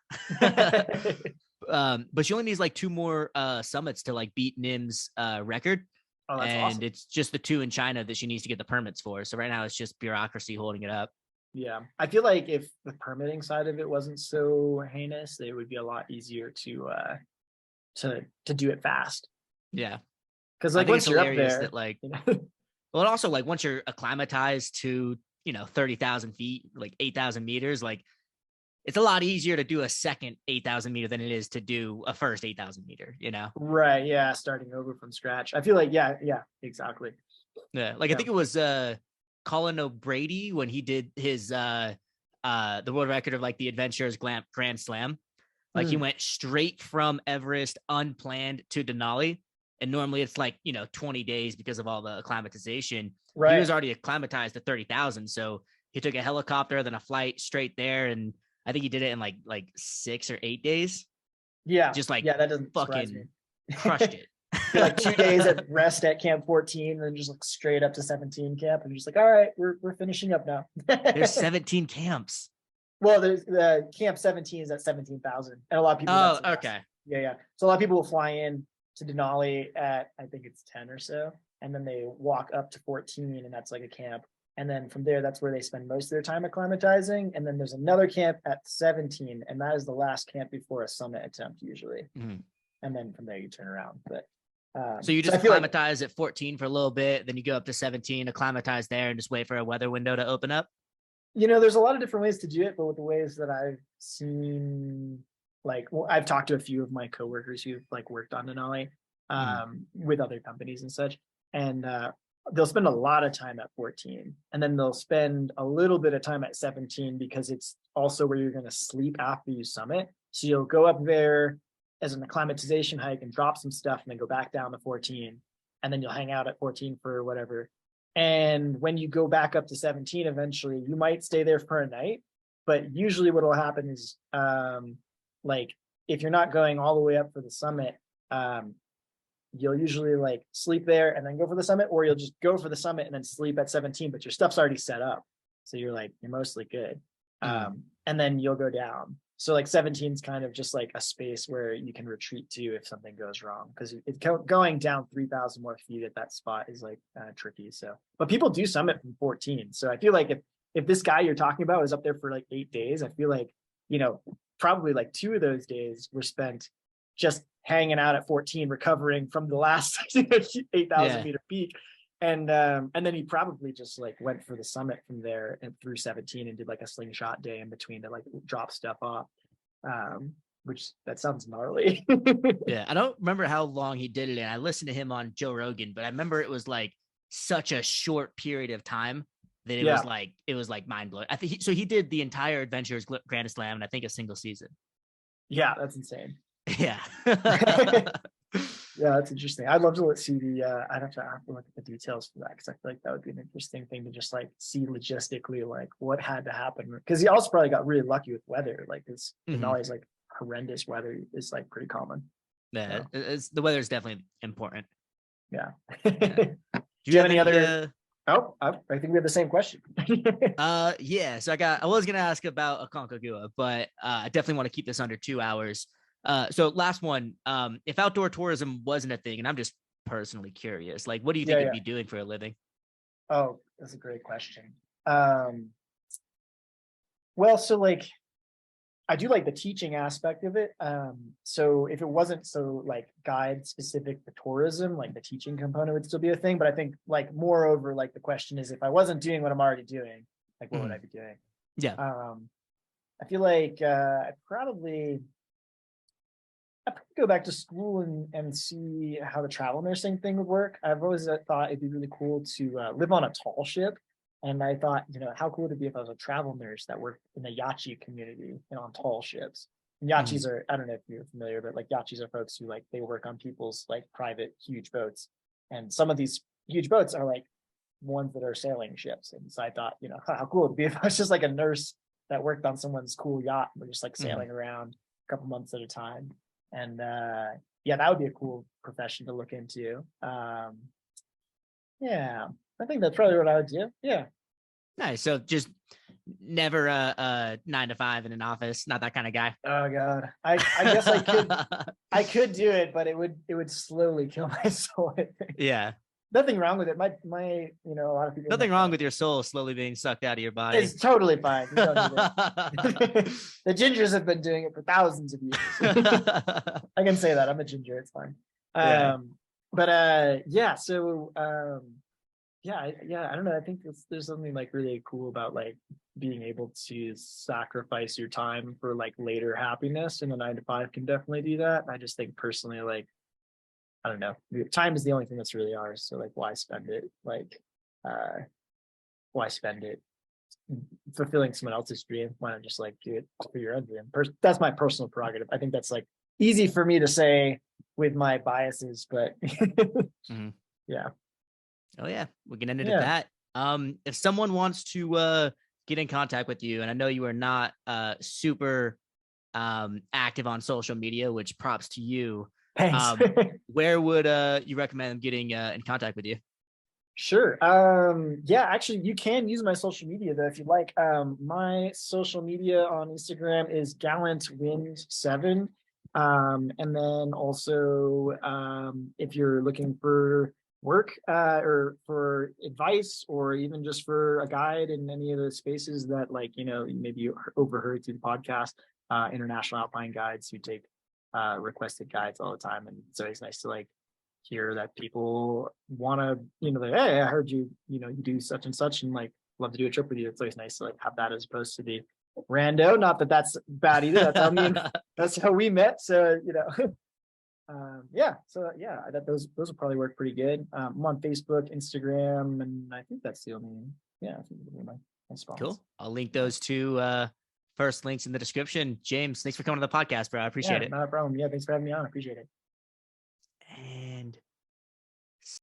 But she only needs like 2 more summits to like beat Nim's record. Oh, that's and awesome. It's just the 2 in China that she needs to get the permits for. So right now it's just bureaucracy holding it up. Yeah. I feel like if the permitting side of it wasn't so heinous, it would be a lot easier to to do it fast. Yeah. Because I like think once it's you're up hilarious there, that like, you know, well, and also like once you're acclimatized to, 30,000 feet, like 8,000 meters, like it's a lot easier to do a second 8,000 meter than it is to do a first 8,000 meter, right? Yeah, starting over from scratch. I feel like yeah, exactly. Yeah. Like I Yeah. think it was Colin O'Brady when he did his the world record of like the Adventures Grand Slam. Like he went straight from Everest unplanned to Denali. And normally it's like, 20 days because of all the acclimatization. He was Right. already acclimatized to 30,000. So he took a helicopter, then a flight straight there. And I think he did it in like 6 or 8 days. Yeah. Just like Yeah, that doesn't surprise me. fucking crushed it. You're like 2 days at rest at camp 14, and then just like straight up to 17 camp, and you're just like, all right, we're finishing up now. There's 17 camps. Well, there's the camp 17 is at 17,000, and a lot of people. Oh, okay. Yeah. So a lot of people will fly in to Denali at, I think it's 10 or so, and then they walk up to 14, and that's like a camp. And then from there, that's where they spend most of their time acclimatizing. And then there's another camp at 17, and that is the last camp before a summit attempt usually. Mhm. And then from there you turn around. But so you just I feel acclimatize at 14 for a little bit, then you go up to 17, acclimatize there, and just wait for a weather window to open up. there's a lot of different ways to do it, but with the ways that I've seen, like, well, I've talked to a few of my coworkers who've like worked on Denali with other companies and such, and they'll spend a lot of time at 14, and then they'll spend a little bit of time at 17 because it's also where you're going to sleep after you summit. So you'll go up there as an acclimatization hike and drop some stuff and then go back down to 14, and then you'll hang out at 14 for whatever. And when you go back up to 17, eventually you might stay there for a night, but usually what will happen is like if you're not going all the way up for the summit, you'll usually like sleep there and then go for the summit, or you'll just go for the summit and then sleep at 17, but your stuff's already set up. So you're mostly good. And then you'll go down. So like 17 is kind of just like a space where you can retreat to if something goes wrong, because it's going down 3,000 more feet at that spot is like tricky. So, but people do summit from 14. So I feel like if this guy you're talking about was up there for like 8 days, I feel like, probably like 2 of those days were spent just hanging out at 14, recovering from the last 8,000 meter peak. And then he probably just like went for the summit from there and through 17 and did like a slingshot day in between to like drop stuff off, which that sounds gnarly. Yeah, I don't remember how long he did it in. I listened to him on Joe Rogan, but I remember it was like such a short period of time that it was like mind blowing. I think he did the entire Adventures Grand Slam and I think a single season. Yeah, that's insane. Yeah. Yeah, that's interesting. I'd love to see I'd have to look at the details for that, because I feel like that would be an interesting thing to just like see logistically like what had to happen, because he also probably got really lucky with weather. Like this Denali's like horrendous weather is like pretty common. Yeah, so. The weather is definitely important. Yeah. Do you have any other I think we have the same question. Yeah, so I was gonna ask about Aconcagua, but I definitely want to keep this under 2 hours. So last one, if outdoor tourism wasn't a thing, and I'm just personally curious, like, what do you think you'd be doing for a living? Oh, that's a great question. Well, so like, I do like the teaching aspect of it. So if it wasn't so like guide specific to tourism, like the teaching component would still be a thing. But I think like moreover, like the question is, if I wasn't doing what I'm already doing, like what would I be doing? Yeah. I feel like I'd probably go back to school and see how the travel nursing thing would work. I've always thought it'd be really cool to live on a tall ship. And I thought, how cool would it be if I was a travel nurse that worked in the yachi community and on tall ships. And yachis are, I don't know if you're familiar, but like yachis are folks who like, they work on people's like private huge boats. And some of these huge boats are like ones that are sailing ships. And so I thought, how cool it'd be if I was just like a nurse that worked on someone's cool yacht. And we're just like sailing around a couple months at a time. And yeah, that would be a cool profession to look into. Yeah, I think that's probably what I would do. Yeah. Nice. So just never 9 to 5 in an office. Not that kind of guy. Oh God. I guess I could do it, but it would slowly kill my soul, I think. Yeah. nothing wrong with it. My, you know, a lot of people. Nothing wrong with your soul slowly being sucked out of your body. It's totally fine. You don't need it. The gingers have been doing it for thousands of years. I can say that. I'm a ginger. It's fine. Yeah. Yeah. So, yeah, I don't know. I think there's something like really cool about like being able to sacrifice your time for like later happiness, and a 9 to 5 can definitely do that. I just think personally, like, I don't know, time is the only thing that's really ours. So like, why spend it? Like, why spend it fulfilling someone else's dream? Why not just like do it for your own dream? That's my personal prerogative. I think that's like easy for me to say with my biases, but yeah. Oh yeah, we can end it at that. If someone wants to get in contact with you, and I know you are not super active on social media, which props to you. Thanks. Where would you recommend getting in contact with you? Sure. Yeah, actually you can use my social media though if you like. My social media on Instagram is GallantWind7. And then also if you're looking for work or for advice, or even just for a guide in any of the spaces that, like, you know, maybe you overheard through the podcast, International Alpine Guides, who take requested guides all the time, and it's always nice to like hear that people want to, you know, like, hey, I heard you know, you do such and such, and like love to do a trip with you. It's always nice to like have that as opposed to the rando. Not that that's bad either. That's how that's how we met. So, you know, yeah. So yeah, those will probably work pretty good. I'm on Facebook, Instagram, and I think that's the only. Yeah, I think my spots. Cool. I'll link those two first links in the description. James, thanks for coming to the podcast, bro. I appreciate it. Not a problem. Yeah, thanks for having me on. I appreciate it.